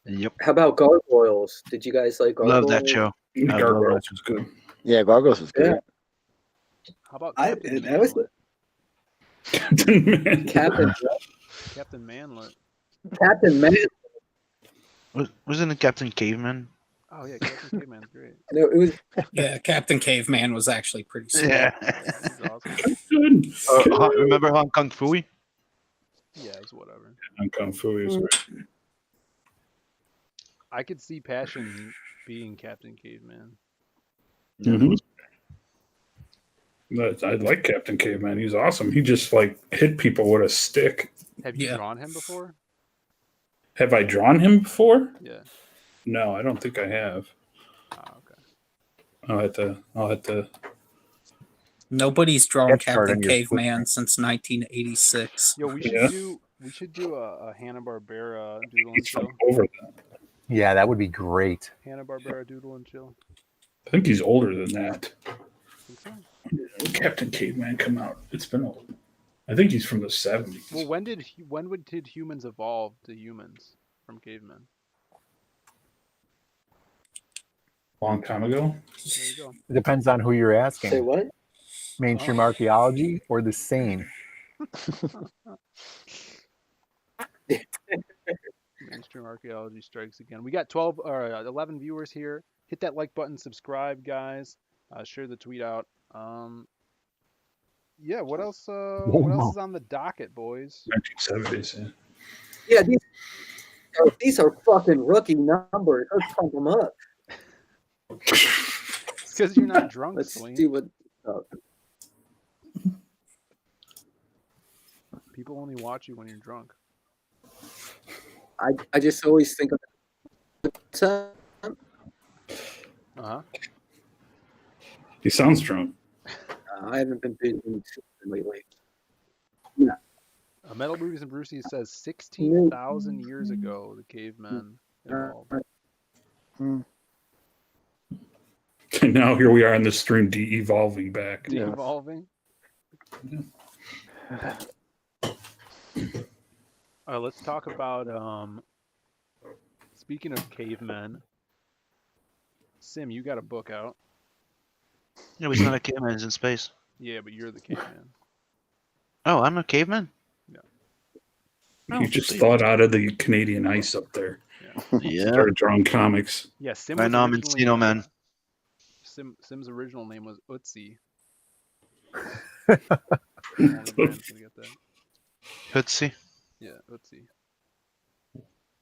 Yep. How about Gargoyles? Did you guys like Gargoyles? Love that show. The I Gargoyles was good. Yeah, Gargoyles was good. How about I- Captain that was Manlet? Captain Man. Captain Captain Manlet. Captain Man. Wasn't it Captain Caveman? Oh yeah, Captain Caveman's great. No, it was Yeah, Captain Caveman was actually pretty sweet. Yeah. He's awesome. Good. Remember Hong Kong Fooey? Yeah, it's whatever. Hong Kong Fooey was great. I could see Passion being Captain Caveman. Mhm. But I like Captain Caveman. He's awesome. He just like hit people with a stick. Have you Yeah. drawn him before? Have I drawn him before? Yeah. No, I don't think I have. Oh, okay. I'll have to. Nobody's drawn Sketch card Captain on your Caveman since 1986. Yo, we should Yeah. do a Hanna-Barbera doodle and He's from chill. over that. Yeah, that would be great. Hanna-Barbera doodle and chill. I think he's older than that. Think so? When did Captain Caveman come out? It's been old. I think he's from the 70s. Well, when did humans evolve to humans from cavemen? Long time ago. There you go. It depends on who you're say asking. what? Mainstream archaeology or the sane. Mainstream archaeology strikes again. We got 12 or 11 viewers here. Hit that like button, subscribe, guys. Share the tweet out. Yeah. What else? What else is on the docket, boys? 1970s. Yeah, these are fucking rookie numbers. Let's pump them up. It's because you're not drunk, Let's Swain. see what. People only watch you when you're drunk. I just always think of Uh-huh. He sounds drunk. I haven't been busy lately. Metal Movies and Brucey says 16,000 years ago the cavemen evolved. And now here we are on the stream de-evolving back. Yeah. De-evolving. Let's talk about speaking of cavemen. Sim, you got a book out. No, he's not a caveman. He's in space. Yeah, but you're the caveman. Oh, I'm a caveman? You just thawed out of the Canadian ice up there. Yeah. Started drawing comics. Yeah, Sim Right was now I'm originally, Encino Man. Sim's original name was Utsi. Hootsie? Yeah, Utsi.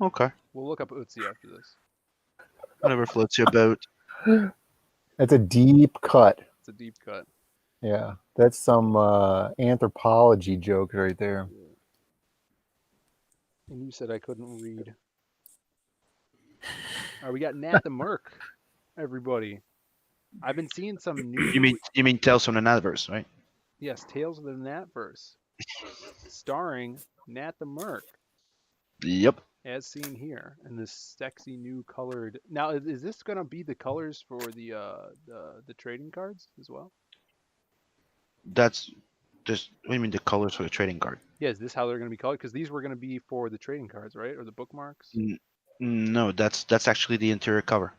Okay. We'll look up Utsi after this. Whatever floats your boat. That's a deep cut. It's a deep cut. Yeah, that's some anthropology joke right there. And you said I couldn't read. All right, we got Nat the Merc, everybody. I've been seeing some new. You mean Tales from the NATVERSE, right? Yes, Tales of the Natverse, starring Nat the Merc, Yep. as seen here, in this sexy new colored. Now, is this gonna be the colors for the trading cards as well? That's just. What do you mean the colors for the trading card? Yeah, is this how they're gonna be colored? Because these were gonna be for the trading cards, right, or the bookmarks? No, that's actually the interior cover.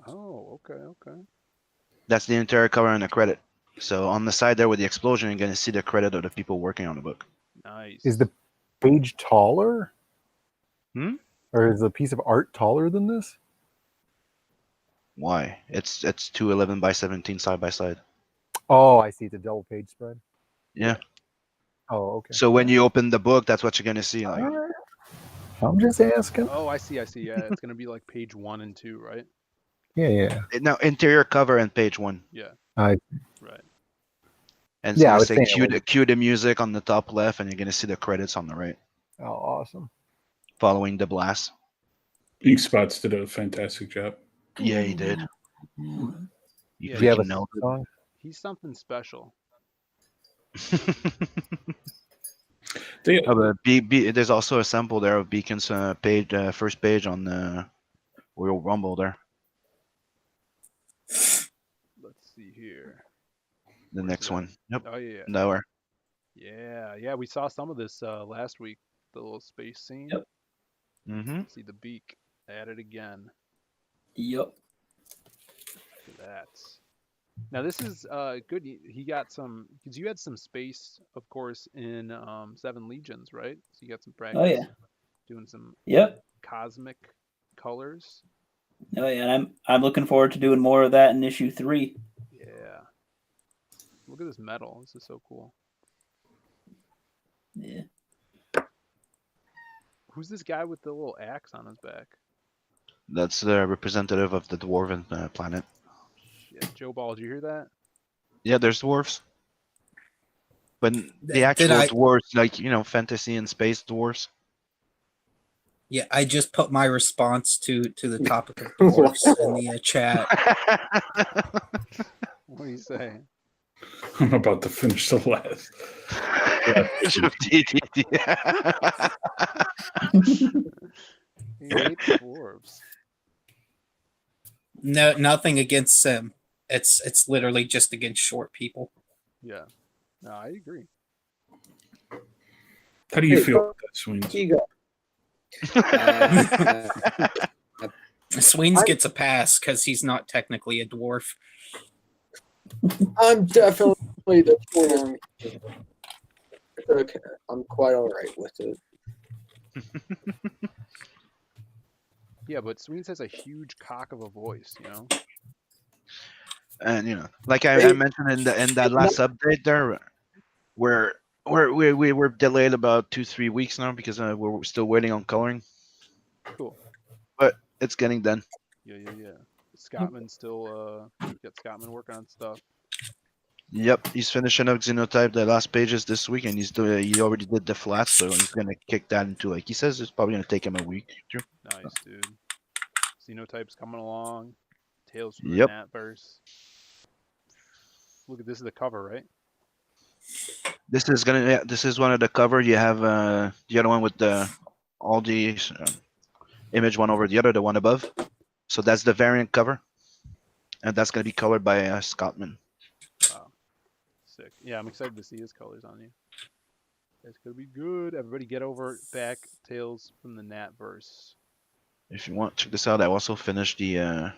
Oh, okay, okay. That's the interior cover and the credit. So on the side there with the explosion, you're gonna see the credit of the people working on the book. Nice. Is the page taller? Hmm? Or is the piece of art taller than this? Why? It's 211 by 17 side by side. Oh, I see. It's a double page spread. Yeah. Oh, okay. So when you open the book, that's what you're gonna see. Like, Alright. I'm just asking. Oh, I see. Yeah, it's gonna be like page 1 and 2, right? Yeah. now interior cover and page 1. Yeah. I Right. And it's Yeah, I gonna was say saying cue the music on the top left, and you're gonna see the credits on the right, Oh, awesome. following the blast. Ink Spots did a fantastic job. Yeah, he did. Yeah, Do you have a freaking know. He's something special. They- There's also a sample there of Beacon's page, first page on the Royal Rumble there. Let's see here. The Where's next it at? one. Yep. Oh yeah. Nowhere. Yeah. We saw some of this last week. The little space scene. Yep. Mm-hmm. See the beak added again. Yep. Look at that. Now this is good. He got some because you had some space, of course, in Seven Legions, right? So you got some practice. Oh yeah. Doing some Yep. cosmic colors. Oh yeah. And I'm looking forward to doing more of that in issue 3. Yeah. Look at this metal. This is so cool. Yeah. Who's this guy with the little axe on his back? That's the representative of the dwarven planet. Shit. Joe Ball, did you hear that? Yeah, there's dwarves. But the Did actual I- dwarves, like, fantasy and space dwarves. Yeah, I just put my response to the topic of dwarfs in the chat. What do you say? I'm about to finish the last. He hates dwarves. No, nothing against Sim. It's literally just against short people. Yeah. No, I agree. How do you Hey, feel about that, Sweens? You go. Sweens gets a pass because he's not technically a dwarf. I'm definitely the form. Okay, I'm quite all right with it. Yeah, but Sweens has a huge cock of a voice, you know? And like I mentioned in that last update there, we were delayed about 2-3 weeks now because we're still waiting on coloring, Cool. but it's getting done. Yeah. Scottman still got Scottman working on stuff. Yep, he's finishing up Xenotype the last pages this week, and he already did the flats, so he's gonna kick that into, like he says, it's probably gonna take him a week or two. Nice, dude. Xenotype's coming along. Tales from Yep. the Natverse. Look at this is the cover, right? This is one of the cover. You have the other one with all the image one over the other, the one above. So that's the variant cover, and that's gonna be colored by Scottman. Wow. Sick. Yeah, I'm excited to see his colors on you. It's gonna be good. Everybody get over back Tales from the Natverse. If you want, check this out. I also finished the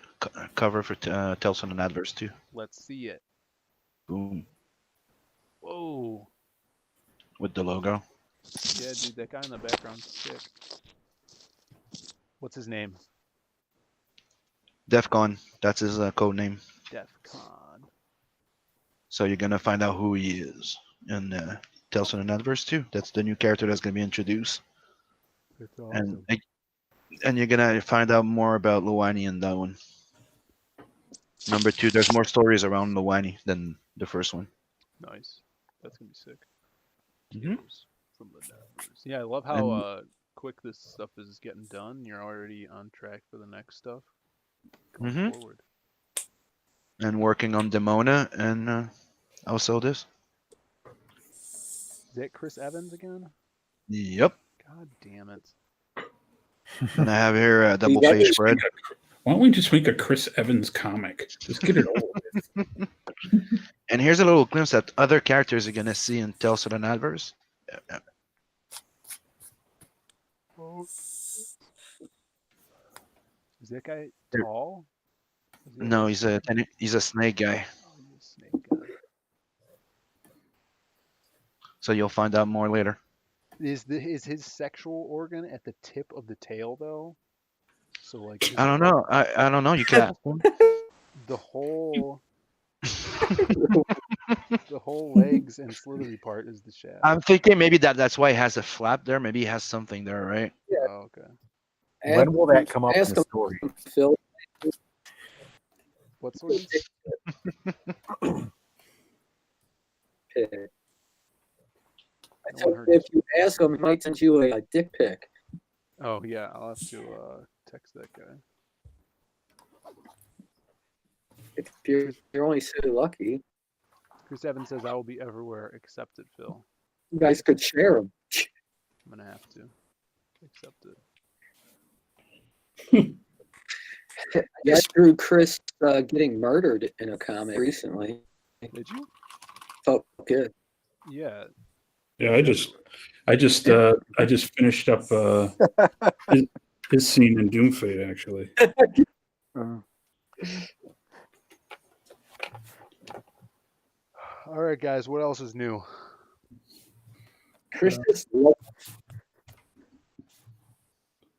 cover for Tales from the Natverse too. Let's see it. Boom, Whoa. with the logo. Yeah, dude, that guy in the background's sick. What's his name? Defcon. That's his code name. Defcon. So you're gonna find out who he is in Tales from the Natverse too. That's the new character that's gonna be introduced. That's awesome. And you're gonna find out more about Luwani in that one. Number 2, there's more stories around Luwani than the first one. Nice. That's gonna be sick. Mhm. Tales from the Natverse. Yeah, I love how quick this stuff is getting done. You're already on track for the next stuff. Going forward. And working on Demona and also this. Is that Chris Evans again? Yep. God damn it. And I have here a double that face is- spread. Why don't we just make a Chris Evans comic? Just get it over with. And here's a little glimpse at other characters you're gonna see in Tales from the Natverse. Oh. Is that guy There- tall? Is he No, like- he's a snake guy. Oh, he's a snake guy. So you'll find out more later. Is his sexual organ at the tip of the tail though? So like I don't know. I don't know. You can ask him. the whole the whole legs and slithery part is the shaft. I'm thinking maybe that's why he has a flap there. Maybe he has something there, right? Oh, okay. When will that come up in Ask the him, story? Phil. What sort of Pick. I No told one heard him if you ask him, he might send you a dick pic. Oh yeah, I'll have to text that guy. If you're only so lucky, Chris Evans says I will be everywhere except at Phil. you guys could share him. I'm gonna have to accept it. I just drew Chris getting murdered in a comic recently. Did you? Felt good. Yeah. Yeah, I just finished up his scene in Doomfate actually. All right, guys. What else is new? Chris is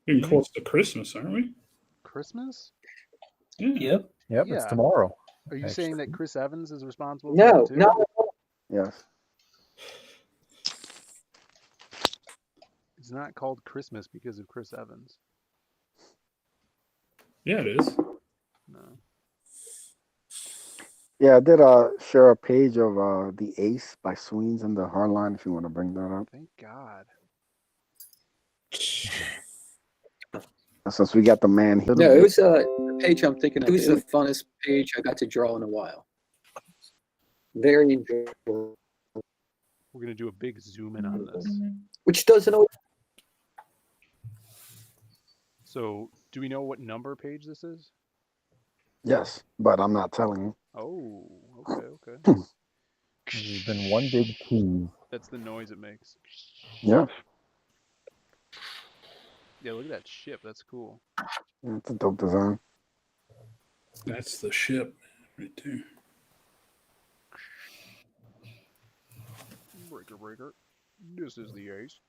Getting close to Christmas, aren't we? Christmas? Yeah. Yep, Yeah. it's tomorrow. Are you saying that Chris Evans is responsible? no, for that too? no. Yes. It's not called Christmas because of Chris Evans. Yeah, it is. No. Yeah, I did share a page of The Ace by Sweens and the Hardline if you want to bring that up. Thank God. Since we got the man here. No, it was the page I'm thinking of. It was the funnest page I got to draw in a while. Very enjoyable. We're gonna do a big zoom in on this. Which doesn't always. So, do we know what number page this is? Yes, but I'm not telling you. Oh, okay. There's been one big key. That's the noise it makes. Yeah, Yeah, look at that ship. That's cool. it's a dope design. That's the ship right there. Breaker. This is the Ace.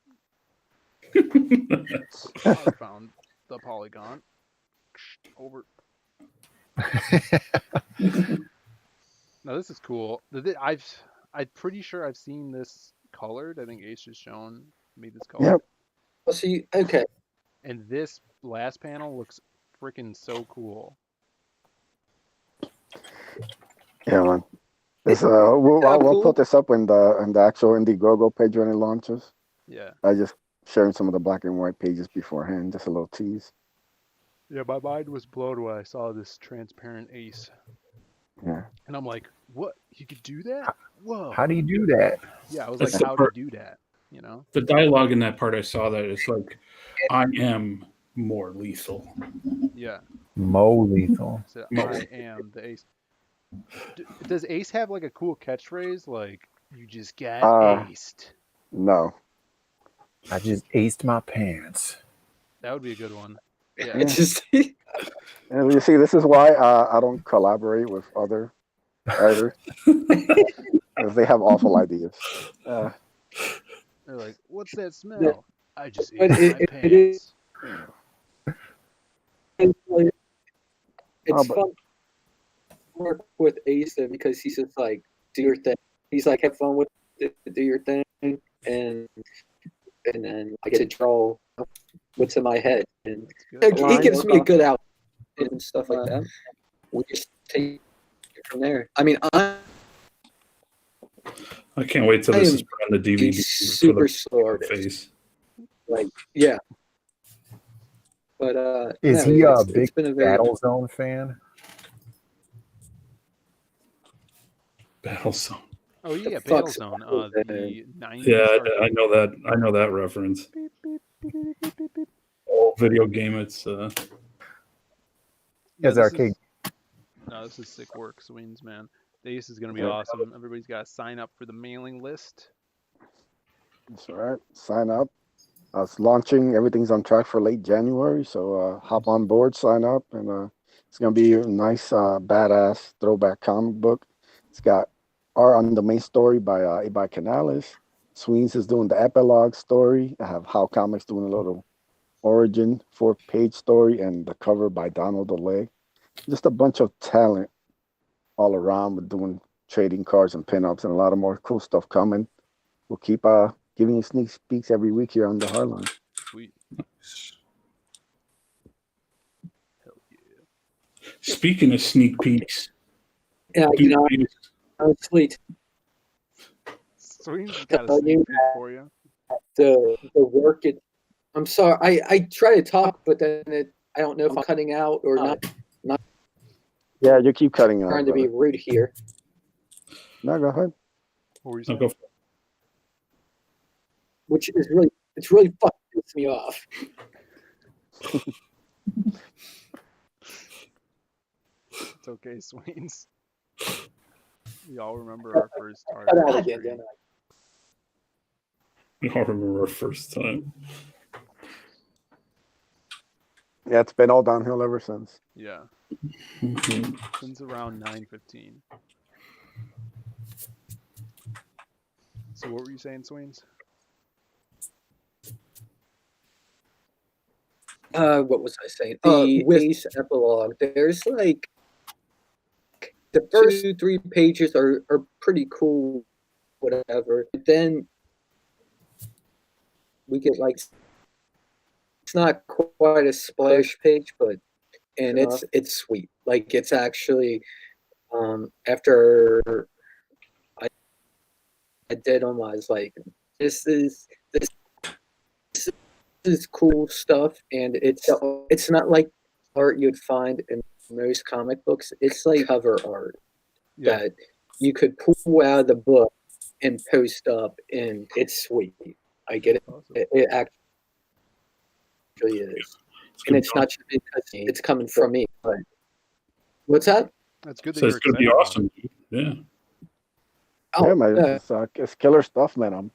I found the polygon. Over. Now this is cool. I'm pretty sure I've seen this colored. I think Ace has shown me this color. Yep. Well, see, okay. And this last panel looks freaking so cool. Yeah, man. This we'll put this up in the actual Indiegogo page when it launches. Yeah. I just sharing some of the black and white pages beforehand, just a little tease. Yeah, my mind was blown when I saw this transparent Ace. Yeah. And I'm like, what? You could do that? Whoa. How do you do that? Yeah, I was That's like, the how part- do you do that? You know? The dialogue in that part, I saw that it's like, I am more lethal. Yeah. Mo lethal. So I am the Ace. Does Ace have like a cool catchphrase? Like, you just got aced. No. I just aced my pants. That would be a good one. Yeah. It's just And you see, this is why I don't collaborate with other writers. Because they have awful ideas. They're like, what's that smell? I just But ate my it is- pants. it's but- fun to work with Ace because he's just like, do your thing. He's like, have fun with it, do your thing, and then I get to draw what's in my head, and Good. he gives me a good out and stuff like that. We just take it from there. I mean, I can't wait till I this am is put on the DVD a for super the slow artist. face. Like, yeah. But Is no, he a it's big been a very Battlezone fan? Battlezone. Oh yeah, The fuck's Battlezone. Battlezone? The 90s. Yeah, arcade. I know that. I know that reference. Beep, beep, beep, beep, beep, beep, beep. Old video game. It's Yeah, Yes, this arcade. No, this is sick work, Sweens, man. The Ace is gonna be awesome. Everybody's got to sign up for the mailing list. That's all right. Sign up. It's launching. Everything's on track for late January. So hop on board, sign up, and it's gonna be a nice, badass throwback comic book. It's got art on the main story by Ibai Canales. Sweens is doing the epilogue story. I have How Comics doing a little origin 4-page story, and the cover by Donald Olay. Just a bunch of talent all around with doing trading cards and pinups and a lot of more cool stuff coming. We'll keep giving you sneak peeks every week here on the Hardline. Sweet. Hell yeah. speaking of sneak peeks. Yeah, you know, honestly, Sweens has got a Tell sneak you peek for you. the work it. I'm sorry, I try to talk, but then I don't know if I'm cutting out or not. Yeah, you keep cutting out. Trying to be brother. rude here, No, go ahead. What were you I'll saying? go. which is really It's really fucking pissed me off. It's okay, Swains. We all remember our first Cut out hard again, didn't I? I don't remember our first time. Yeah, it's been all downhill ever since. Yeah, Mhm. since around 9:15. So what were you saying, Swains? What was I saying? The Ace epilogue. There's like the first 3 pages are pretty cool, whatever. But then we get like, it's not quite a splash page, but it's sweet. Like it's actually after I did them, I was like, this is cool stuff, and it's not like art you'd find in most comic books. It's like cover art that you could pull out of the book and post up, and it's sweet. I get it. Awesome. It actually is, and it's not just because it's coming from me. But what's that? That's good that So you're it's gonna be excited about awesome. Yeah. Yeah, man, it's killer stuff, man.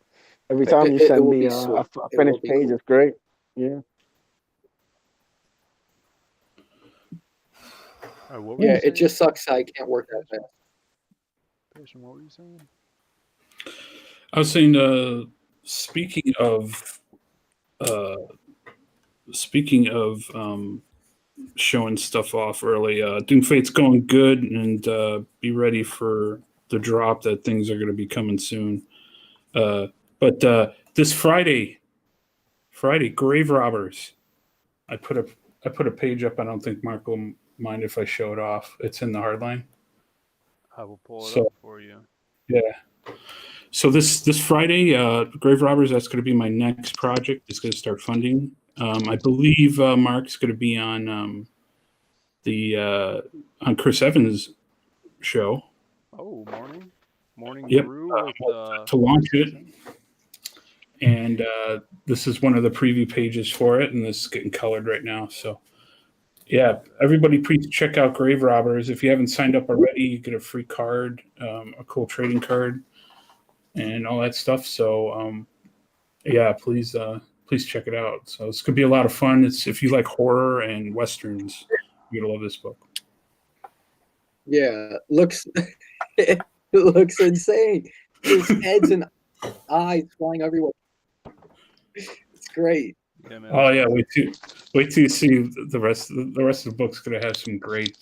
Every time you it send will me be a sweet. It will finished be page, cool. it's great. Yeah. what were you Yeah, saying? it just sucks I can't work that fast. Patient, what were you saying? I was saying, speaking of showing stuff off early, Doomfate's going good, and be ready for the drop that things are going to be coming soon. But this Friday, Grave Robbers. I put a page up. I don't think Mark will mind if I show it off. It's in the Hardline. I will pull it So- up for you. Yeah. So this Friday, Grave Robbers, that's going to be my next project. It's going to start funding. I believe Mark's going to be on on Chris Evans' show. Oh, morning Yep. brew with To launch it. And this is one of the preview pages for it, and this is getting colored right now. So, yeah, everybody, please check out Grave Robbers. If you haven't signed up already, you get a free card, a cool trading card, and all that stuff. So, yeah, please check it out. So it's gonna be a lot of fun. It's if you like horror and westerns, you're gonna love this book. Yeah, it looks insane. There's heads and eyes flying everywhere. It's great. Yeah, man. Oh yeah, wait till you see the rest. The rest of the book's gonna have some great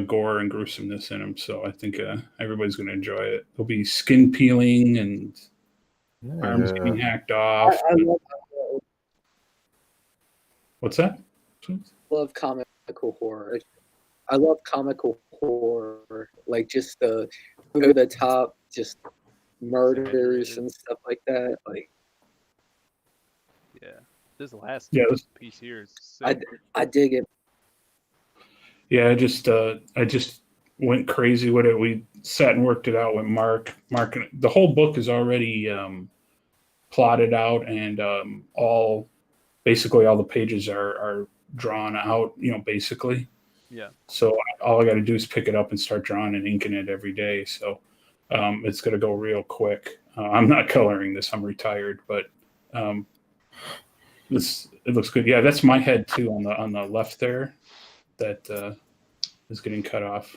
gore and gruesomeness in them. So I think everybody's gonna enjoy it. There'll be skin peeling and arms getting hacked off. What's that? I love comical horror. I love comical horror, like just the over the top, just murders and stuff like that. Like, Yeah, this last this- piece here is sick. I dig it. Yeah, I just went crazy with it. We sat and worked it out with Mark. The whole book is already plotted out, and basically all the pages are drawn out. Basically. Yeah. So all I got to do is pick it up and start drawing and inking it every day. So it's going to go real quick. I'm not coloring this. I'm retired, but it looks good. Yeah, that's my head too on the left there. That is getting cut off.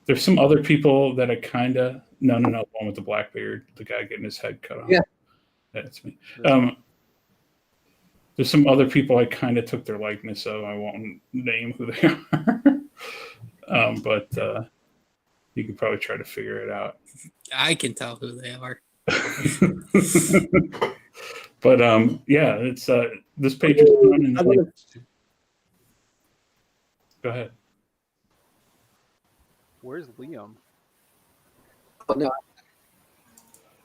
There's some other people that I kind of no, the one with the black beard, the guy getting his head cut off. Yeah, that's me. There's some other people I kind of took their likeness of. I won't name who they are, but you could probably try to figure it out. I can tell who they are. But yeah, it's this page is done. And go ahead. Where's Liam? Oh, no.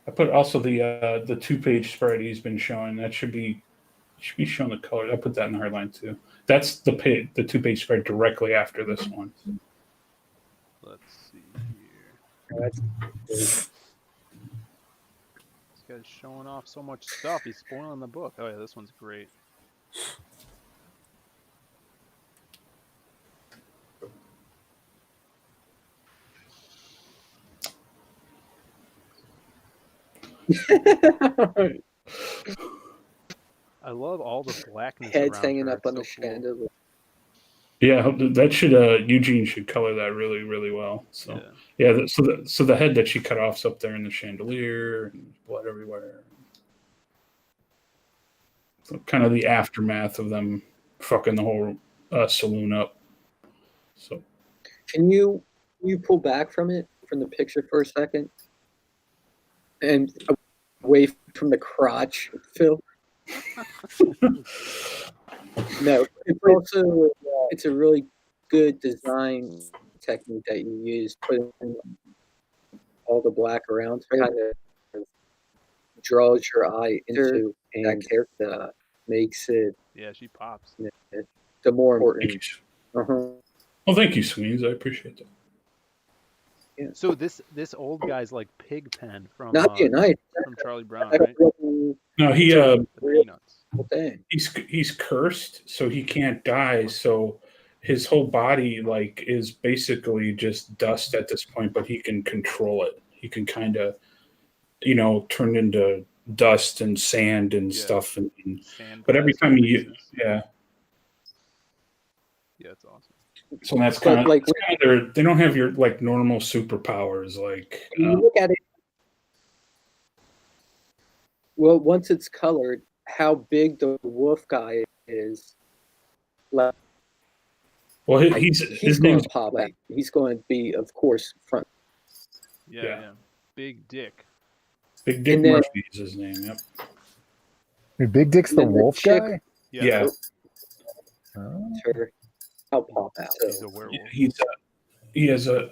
I put also the 2-page spread he's been showing. That should be showing the color. I'll put that in the hardline too. That's the 2-page spread directly after this one. Let's see here. That's guy's showing off so much stuff. He's spoiling the book. Oh yeah, this one's great. I love all the blackness Heads around hanging her. up on It's the so cool. chandelier. Yeah, that should Eugene should color that really, really well. So Yeah. so the head that she cut off's up there in the chandelier and blood everywhere. So kind of the aftermath of them fucking the whole saloon up. So Can you pull back from the picture for a second, and away from the crotch, Phil? No, it's also it's a really good design technique that you use, putting all the black around, kind of draws your eye into that character, makes it. Yeah, she pops. The more important. Well, thank you, Sweens. I appreciate that. Yeah. So this old guy's like Pigpen from Not being nice. from Charlie Brown, right? No, The Peanuts. he's cursed, so he can't die. So his whole body like is basically just dust at this point, but he can control it. He can kind of, turn into dust and sand and stuff. And but every time he, yeah, it's awesome. So that's kind of like they don't have your like normal superpowers. Like you look at it. Well, once it's colored, how big the wolf guy is. Like, well, his going name's to pop. Like, he's going to be, of course, front. Yeah. Big Dick. Big Dick Murphy is his name. Yep. Wait, Big Dick's the wolf guy? Yeah. Sure. I'll pop out. He's a werewolf. He has a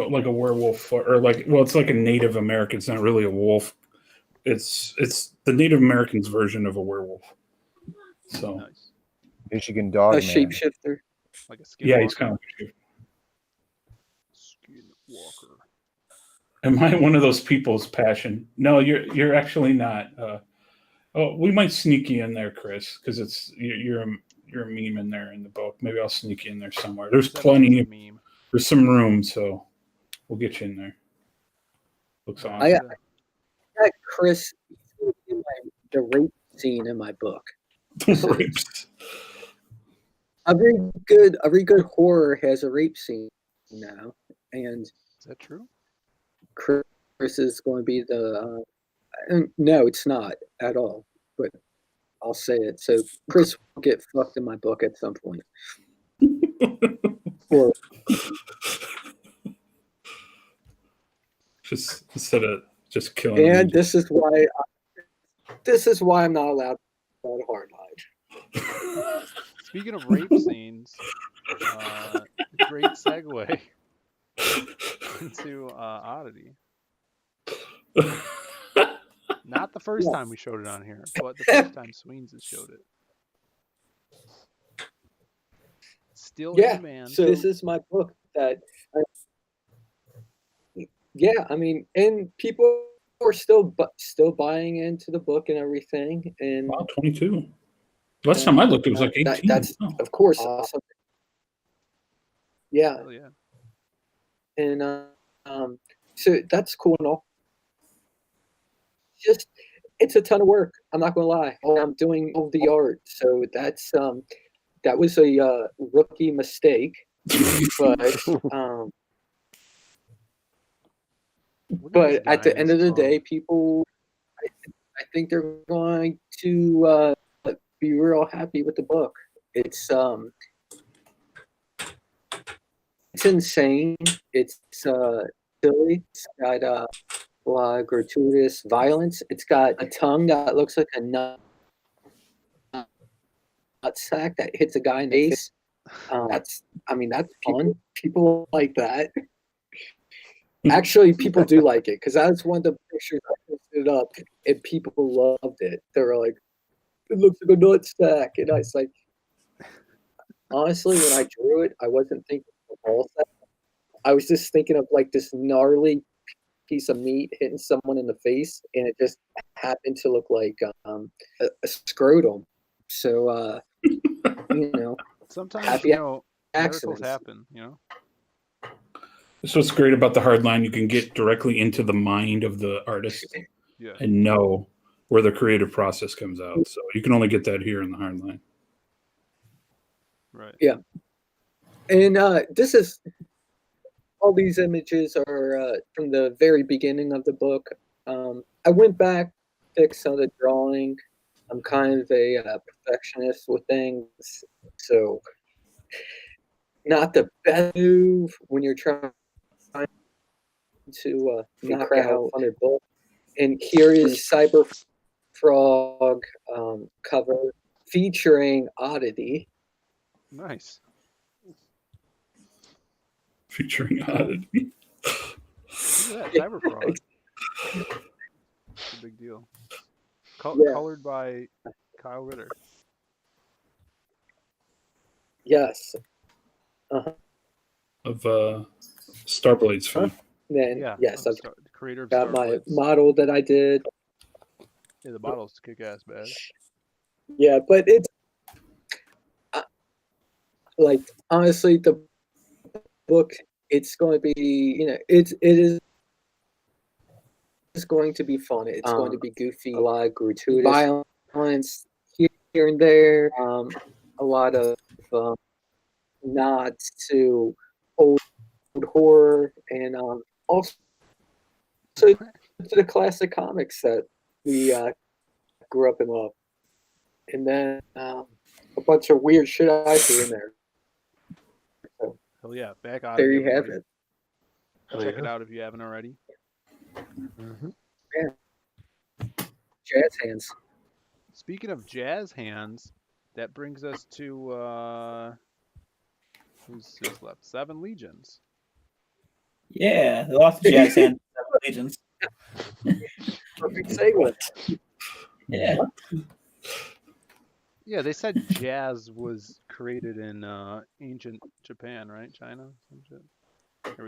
like a werewolf or like, well, it's like a Native American. It's not really a wolf. It's the Native Americans version of a werewolf. So nice. Michigan dog A man. shapeshifter. Like a skinwalker. Yeah, he's kind of like a skinwalker. Am I one of those people's passion? No, you're actually not. We might sneak you in there, Chris, because it's you're a meme in there in the book. Maybe I'll sneak you in there somewhere. There's plenty. There's some room, so we'll get you in there. Looks awesome. I got Chris in the rape scene in my book. Rapes. A very good horror has a rape scene now, and is that true? Chris is going to be the. No, it's not at all. But I'll say it. So Chris will get fucked in my book at some point. Or just instead of just killing. And this is why I'm not allowed to hardline. Speaking of rape scenes, great segue into Oddity. Not the first time we showed it on here, but the first time Sweens has showed it. Still in, man. So this is my book that. I mean, and people are still buying into the book and everything. And wow, 22. Last time I looked, it was like 18. That's of course awesome. Yeah. Oh, yeah. And so that's cool and all. Just it's a ton of work. I'm not gonna lie. I'm doing all the art, so that's that was a rookie mistake, but at the end of the day, people, I think they're going to be real happy with the book. It's insane. It's silly. It's got a lot of gratuitous violence. It's got a tongue that looks like a nut sack that hits a guy in the face. That's fun. People like that. Actually, people do like it because that's one of the pictures I posted up, and people loved it. They were like, "It looks like a nut sack," and I was like, honestly, when I drew it, I wasn't thinking of all that. I was just thinking of like this gnarly piece of meat hitting someone in the face, and it just happened to look like a scrotum. So, you know, Sometimes, happy miracles accidents. happen, you know? That's what's great about the hardline. You can get directly into the mind of the artist Yeah. and know where the creative process comes out. So you can only get that here in the hardline. Right. Yeah. And this is all these images are from the very beginning of the book. I went back, fixed some of the drawing. I'm kind of a perfectionist with things, so not the best move when you're trying to knock out on a book. And here is Cyber Frog cover featuring Oddity. Nice. Featuring Oddity. Look at that, Cyber Frog. It's a big deal. Yeah. Colored by Kyle Ritter. Yes. Of Starblade's fan. Then Yeah. yes, I've Creator of got my Starblades. model that I did. Yeah, the model's kick-ass bad. Yeah, but it's like honestly, the book. It's going to be, you know, it is going to be fun. It's going to be goofy, a lot of gratuitous violence here and there. A lot of nods to old horror and also to the classic comics that we grew up in love. And then a bunch of weird shit I threw in there. So, Hell yeah, back on. there you have it. Check it out if you haven't already. Yeah. Jazz hands. Speaking of jazz hands, that brings us to who's left? 7 Legions. Yeah, lots of jazz hands. Legends. Perfect segue. Yeah. Yeah, they said jazz was created in ancient Japan, right? China, some shit.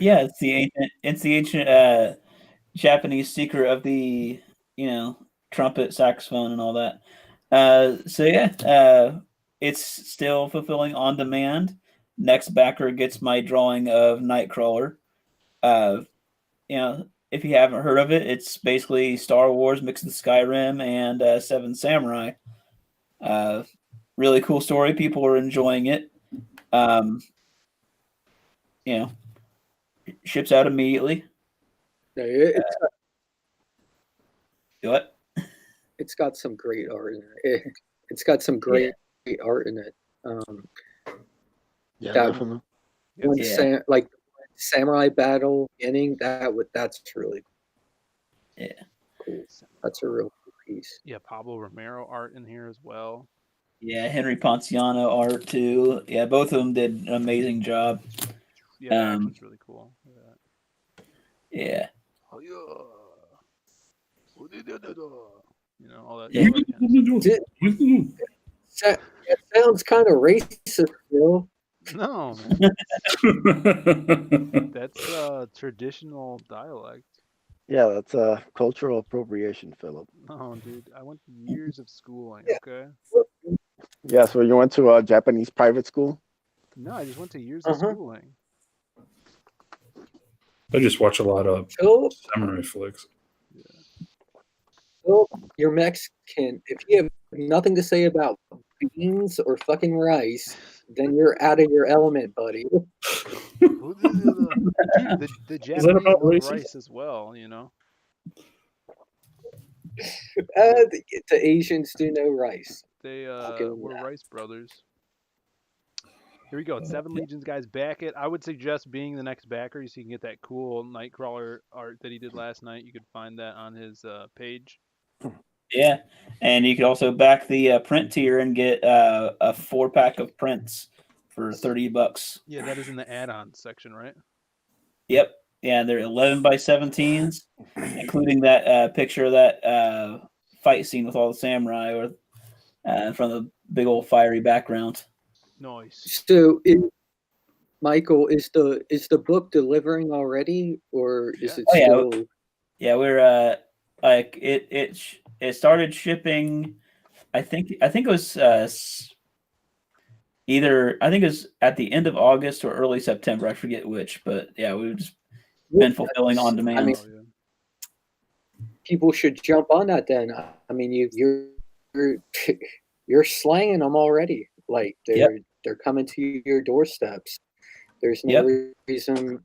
Yeah, it's the ancient Japanese secret of the trumpet, saxophone, and all that. So yeah, it's still fulfilling on demand. Next backer gets my drawing of Nightcrawler. If you haven't heard of it, it's basically Star Wars mixed with Skyrim and Seven Samurai. Really cool story. People are enjoying it. Ships out immediately. What? It's got some great art in it. It's got some great art in it. Yeah, that definitely. one like samurai battle beginning, that's really cool. That's a real cool piece. Yeah, Pablo Romero art in here as well. Yeah, Henry Ponciano art too. Yeah, both of them did an amazing job. Yeah, it's really cool. Yeah. Oh yeah. All that. Yeah. It sounds kind of racist, Phil. No, man. That's traditional dialect. Yeah, that's cultural appropriation, Philip. No, dude. I went to years of schooling, okay? Yeah, so you went to a Japanese private school? No, I just went to years of schooling. I just watch a lot of samurai flicks. Phil, you're Mexican. If you have nothing to say about beans or fucking rice, then you're out of your element, buddy. Dude, the Japanese love rice as well, The Asians do know rice. They were rice brothers. Here we go. 7 Legions, guys. Back it. I would suggest being the next backer so you can get that cool Nightcrawler art that he did last night. You could find that on his page. Yeah, and you could also back the print tier and get a 4-pack of prints for $30. Yeah, that is in the add-ons section, right? Yep. Yeah, they're 11 by 17s, including that picture of that fight scene with all the samurai or in front of the big old fiery background. Nice. So, Michael, is the book delivering already, or is it still? Yeah, we're like it started shipping. I think it was either I think it was at the end of August or early September. I forget which, but yeah, we've just been fulfilling on demand. I mean, people should jump on that then. I mean, you're slanging them already. Like they're coming to your doorsteps. There's no reason,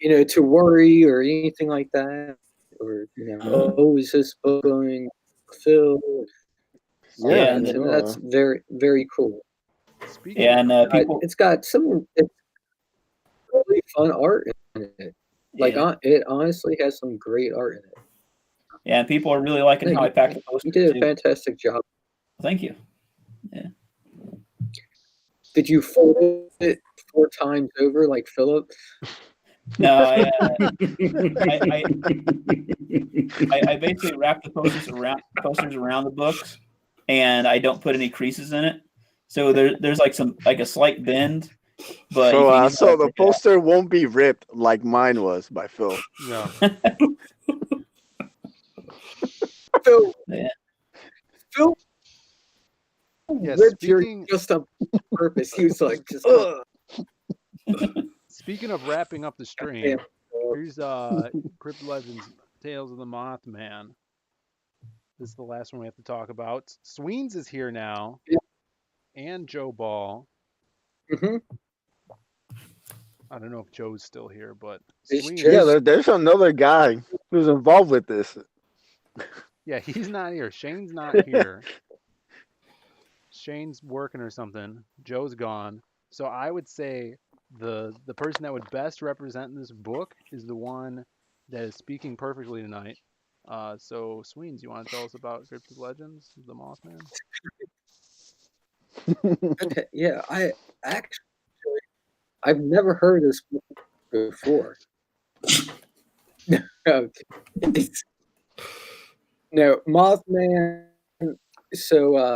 to worry or anything like that. Or oh, is this book going to fill? Yeah, and that's very, very cool. And people, it's got some really fun art in it. Like it honestly has some great art in it. Yeah, and people are really liking how I packed the poster. You did a fantastic job. Thank you. Yeah. Did you fold it 4 times over like Philip? No, I basically wrap the posters around the books, and I don't put any creases in it. So there's like a slight bend. But so the poster won't be ripped like mine was by Phil. No. Phil Yeah, ripped just on purpose. He was like, just. Speaking of wrapping up the stream, here's Crypt Legends Tales of the Moth Man. This is the last one we have to talk about. Sweens is here now, and Joe Ball. Mm-hmm. I don't know if Joe's still here, but there's another guy who's involved with this. Yeah, he's not here. Shane's not here. Shane's working or something. Joe's gone. So I would say the person that would best represent this book is the one that is speaking perfectly tonight. So Sweens, you want to tell us about Cryptid Legends, the Moth Man? Yeah, I've never heard this before. No, Mothman. So,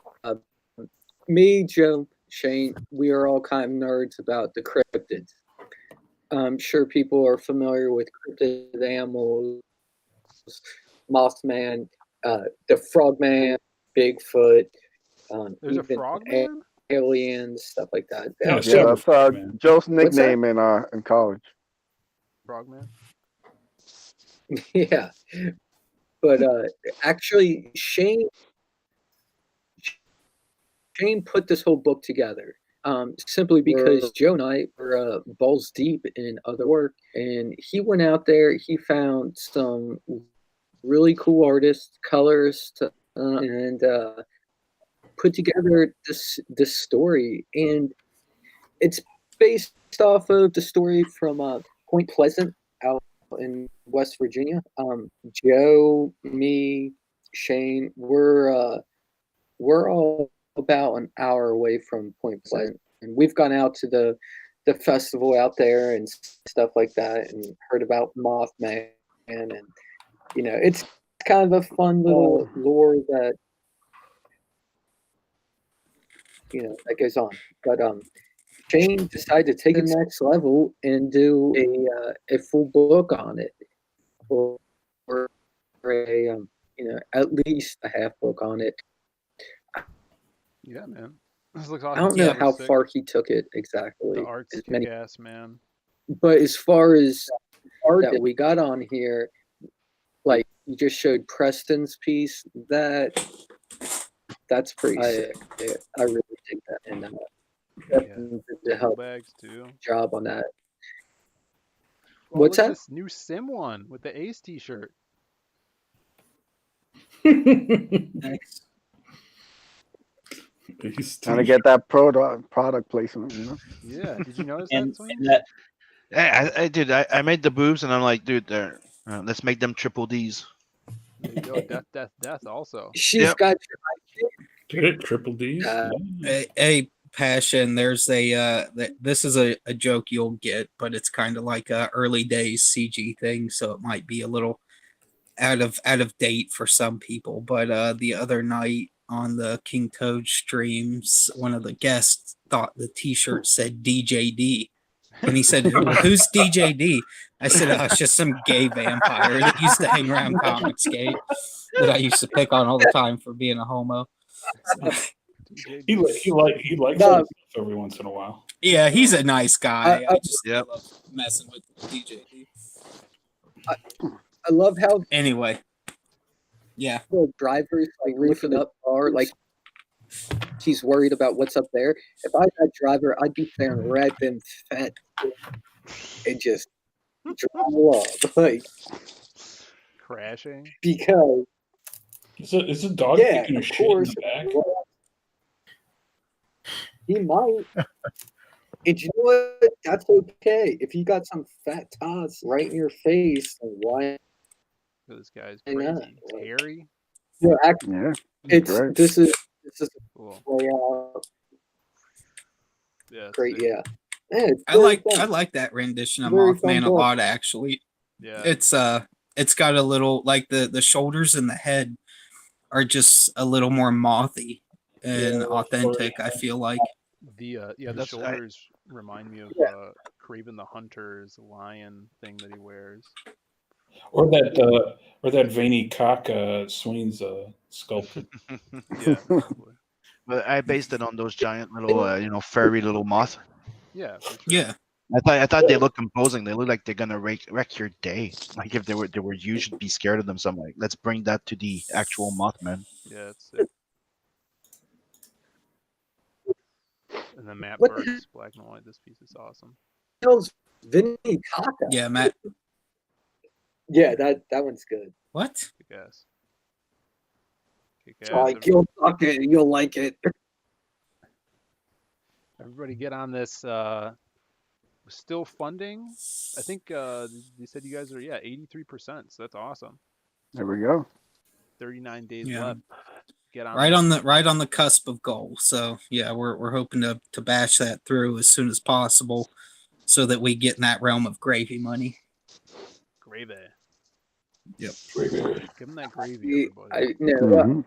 me, Joe, Shane, we are all kind of nerds about the cryptids. I'm sure people are familiar with cryptid animals, Mothman, the Frogman, Bigfoot. There's a Frogman? Aliens, stuff like that. Yeah, that's Joe's nickname in college. Frogman. Yeah, but actually, Shane put this whole book together simply because Joe and I were balls deep in other work, and he went out there. He found some really cool artists, colorists, and put together this story, and it's based off of the story from Point Pleasant out in West Virginia. Joe, me, Shane, we're all about an hour away from Point Pleasant, and we've gone out to the festival out there and stuff like that, and heard about Moth Man, and it's kind of a fun little lore that that goes on. But Shane decided to take it next level and do a full book on it, or a at least a half book on it. Yeah, man. This looks awesome. I don't know how far he took it exactly. The art's kick-ass, man. But as far as art that we got on here, like you just showed Preston's piece, that's pretty sick. I really think that, and to help bags too. Job on that. What's that? This new Sim one with the Ace T-shirt. Thanks. Trying to get that product placement, Yeah. Did you notice that? I did. I made the boobs, and I'm like, dude, let's make them triple Ds. There you go. Death also. She's got Get it, triple Ds. A passion. There's this is a joke you'll get, but it's kind of like a early days CG thing, so it might be a little out of date for some people. But the other night on the King Toad streams, one of the guests thought the T-shirt said DJD, And he said, "Who's DJD?" I said, "Oh, it's just some gay vampire that used to hang around Comicsgate that I used to pick on all the time for being a homo." He likes No. us every once in a while. Yeah, he's a nice guy. I just Yep. love messing with DJD. I love how Anyway, yeah. the driver's like roofing up car, like he's worried about what's up there. If I was that driver, I'd be staring right them fat and just draw up, like Crashing. because Is a dog yeah, taking a of shit in course the back? he might. And you know what? That's okay. If you got some fat tots right in your face, then why? This guy's I know. crazy. Terry. You know, actually, Yeah. it's Great. this is Cool. way out. Yeah. Great, sick. yeah. Yeah, it's I very fun. like that rendition of Very fun Mothman a book. lot, actually. Yeah. It's got a little, like, the shoulders and the head are just a little more mothy and Yeah, authentic, sorry. I feel like. The That's- shoulders remind me of Craven the Hunter's lion thing that he wears. Or that veiny cock Swain's sculpted. Yeah. Probably. But I based it on those giant little, furry little moth. Yeah. For sure. Yeah. I thought they look imposing. They look like they're gonna wreck your day. Like if they were you should be scared of them. So I'm like, let's bring that to the actual Mothman. Yeah. It's sick. And then Matt What the Burke's black and white. This piece is awesome. Hell's Vinny Kaka? Yeah, Matt. Yeah, that one's good. What? Kick ass. Kick ass. Like you'll fuck it, you'll like it. Everybody get on this. We're still funding. I think they said you guys are 83%. So that's awesome. There we go. 39 days Yeah. left. Get on. Right on the cusp of goal. So yeah, we're hoping to bash that through as soon as possible, so that we get in that realm of gravy money. Gravy. Yep. Give them that gravy, everybody. Mhm.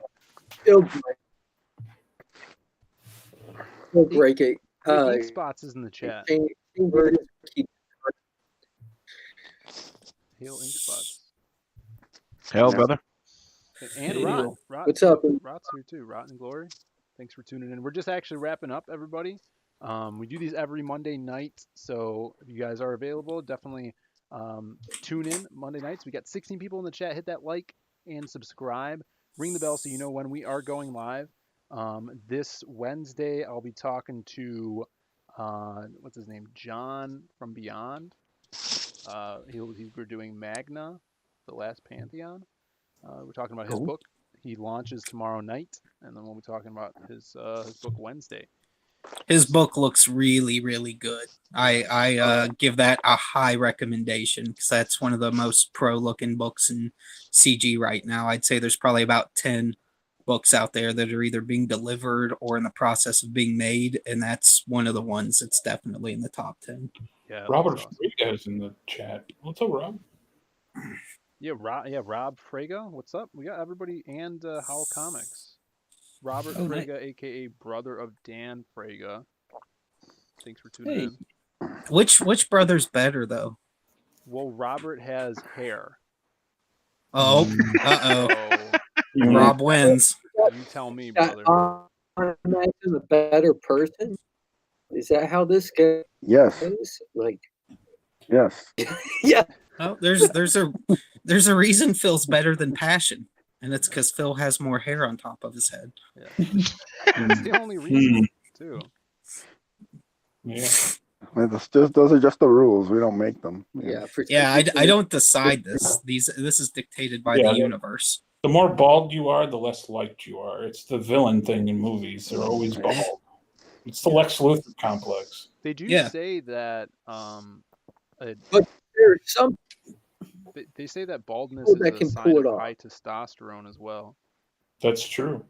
He'll break it. Ink Spots is in the chat. Hail Ink Spots. Hell, Yeah. brother. And Hey, Rot. what's up? Rot's here too. Rot and Glory. Thanks for tuning in. We're just actually wrapping up, everybody. We do these every Monday night, so if you guys are available, definitely tune in Monday nights. We got 16 people in the chat. Hit that like and subscribe. Ring the bell so you know when we are going live. This Wednesday, I'll be talking to what's his name, John from Beyond. We're doing Magna, The Last Pantheon. We're talking about his book. He launches tomorrow night, and then we'll be talking about his book Wednesday. His book looks really, really good. I give that a high recommendation because that's one of the most pro-looking books in CG right now. I'd say there's probably about 10 books out there that are either being delivered or in the process of being made, and that's one of the ones that's definitely in the top 10. Yeah, Robert that's awesome. Frega is in the chat. What's up, Rob? Rob Frega, what's up? We got everybody and Howl Comics. Robert Oh, Frega, aka brother of Dan Frega. Thanks for tuning in. Which brother's better though? Well, Robert has hair. Oh, So Rob wins. you tell me, brother. Imagine a better person. Is that how this goes? Yes. Like, Yes. yeah. Oh, there's a reason Phil's better than Passion, and it's because Phil has more hair on top of his head. Yeah. That's the only reason, too. Yeah. Those are just the rules. We don't make them. Yeah. I don't decide this. This is dictated by the universe. The more bald you are, the less liked you are. It's the villain thing in movies. They're always bald. It's the Lex Luthor complex. They do say that but there's some they say that baldness people that is a can sign pull it of off. high testosterone as well. That's true.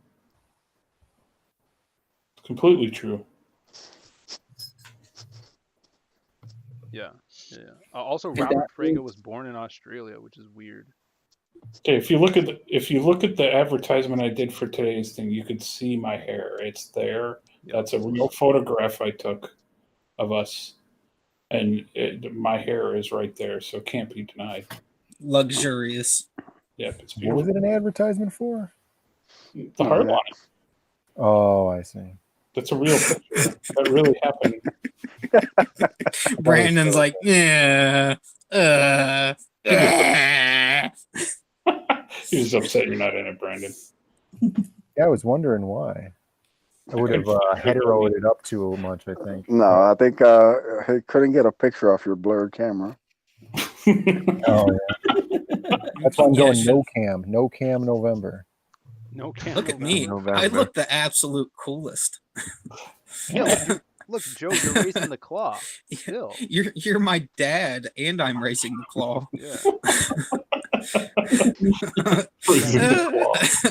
Completely true. Yeah. Also, And Robert that Frega means- was born in Australia, which is weird. Okay, if you look at the advertisement I did for today's thing, you could see my hair. It's there. That's a real photograph I took of us. and my hair is right there, so it can't be denied. Luxurious. Yep, it's What was beautiful. it an advertisement for? The Hardline. Oh, I see. That's a real picture. That really happened. Brandon's like, yeah. He was upset you're not in it, Brandon. Yeah, I was wondering why. I would have heteroed it up too much, I think. No, I think he couldn't get a picture off your blurred camera. Oh, yeah. That's why I'm going no cam November. No cam. Look at me. November. I look the absolute coolest. Yeah, look, Joe, you're racing the claw. Still. You're my dad, and I'm racing the claw. Yeah.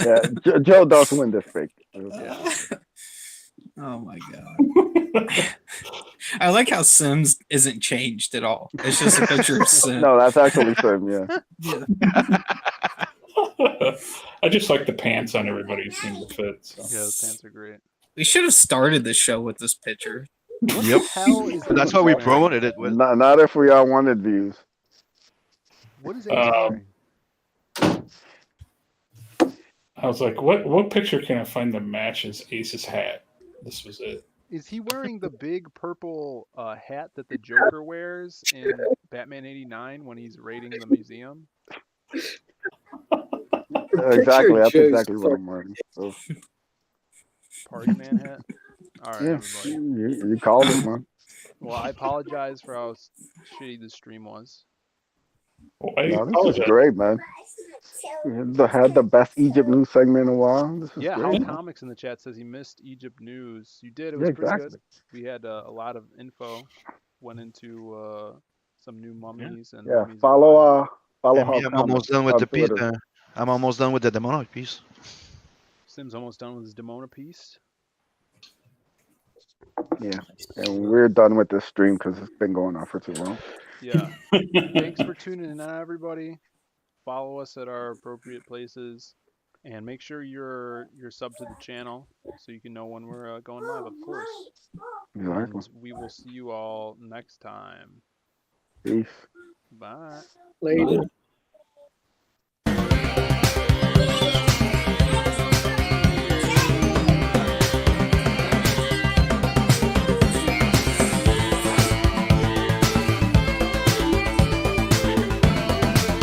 Yeah, Joe does win this pick. Yeah. Oh my god. I like how Sims isn't changed at all. It's just a picture of Sims. No, that's actually Sim, yeah. I just like the pants on everybody. It seemed to fit. So. Yeah, those pants are great. We should have started the show with this picture. What Yep. the hell is That's why we promoted it with. Not if we all wanted views. What is Ace wearing? I was like, what picture can I find that matches Ace's hat? This was it. Is he wearing the big purple hat that the Joker wears in Batman '89 when he's raiding the museum? Exactly, that's Joe's exactly what I'm wearing. So, Party man hat? All right, yeah, everybody. you called it, man. Well, I apologize for how shitty the stream was. Well, I No, this is apologize. great, man. We had the best Egypt news segment in a while. This is Yeah, great. How Comics in the chat says he missed Egypt news. You did. It was Yeah, pretty exactly. good. We had a lot of info. Went into some new mummies and Yeah, mummies follow And How me, I'm almost done with on the piece. Twitter. I'm almost done with the demonic piece. Sim's almost done with his Demona piece. Yeah, and we're done with this stream because it's been going on for too long. Yeah. Thanks for tuning in, everybody. Follow us at our appropriate places, and make sure you're subbed to the channel so you can know when we're going live, of course. Exactly. And we will see you all next time. Peace. Bye. Later.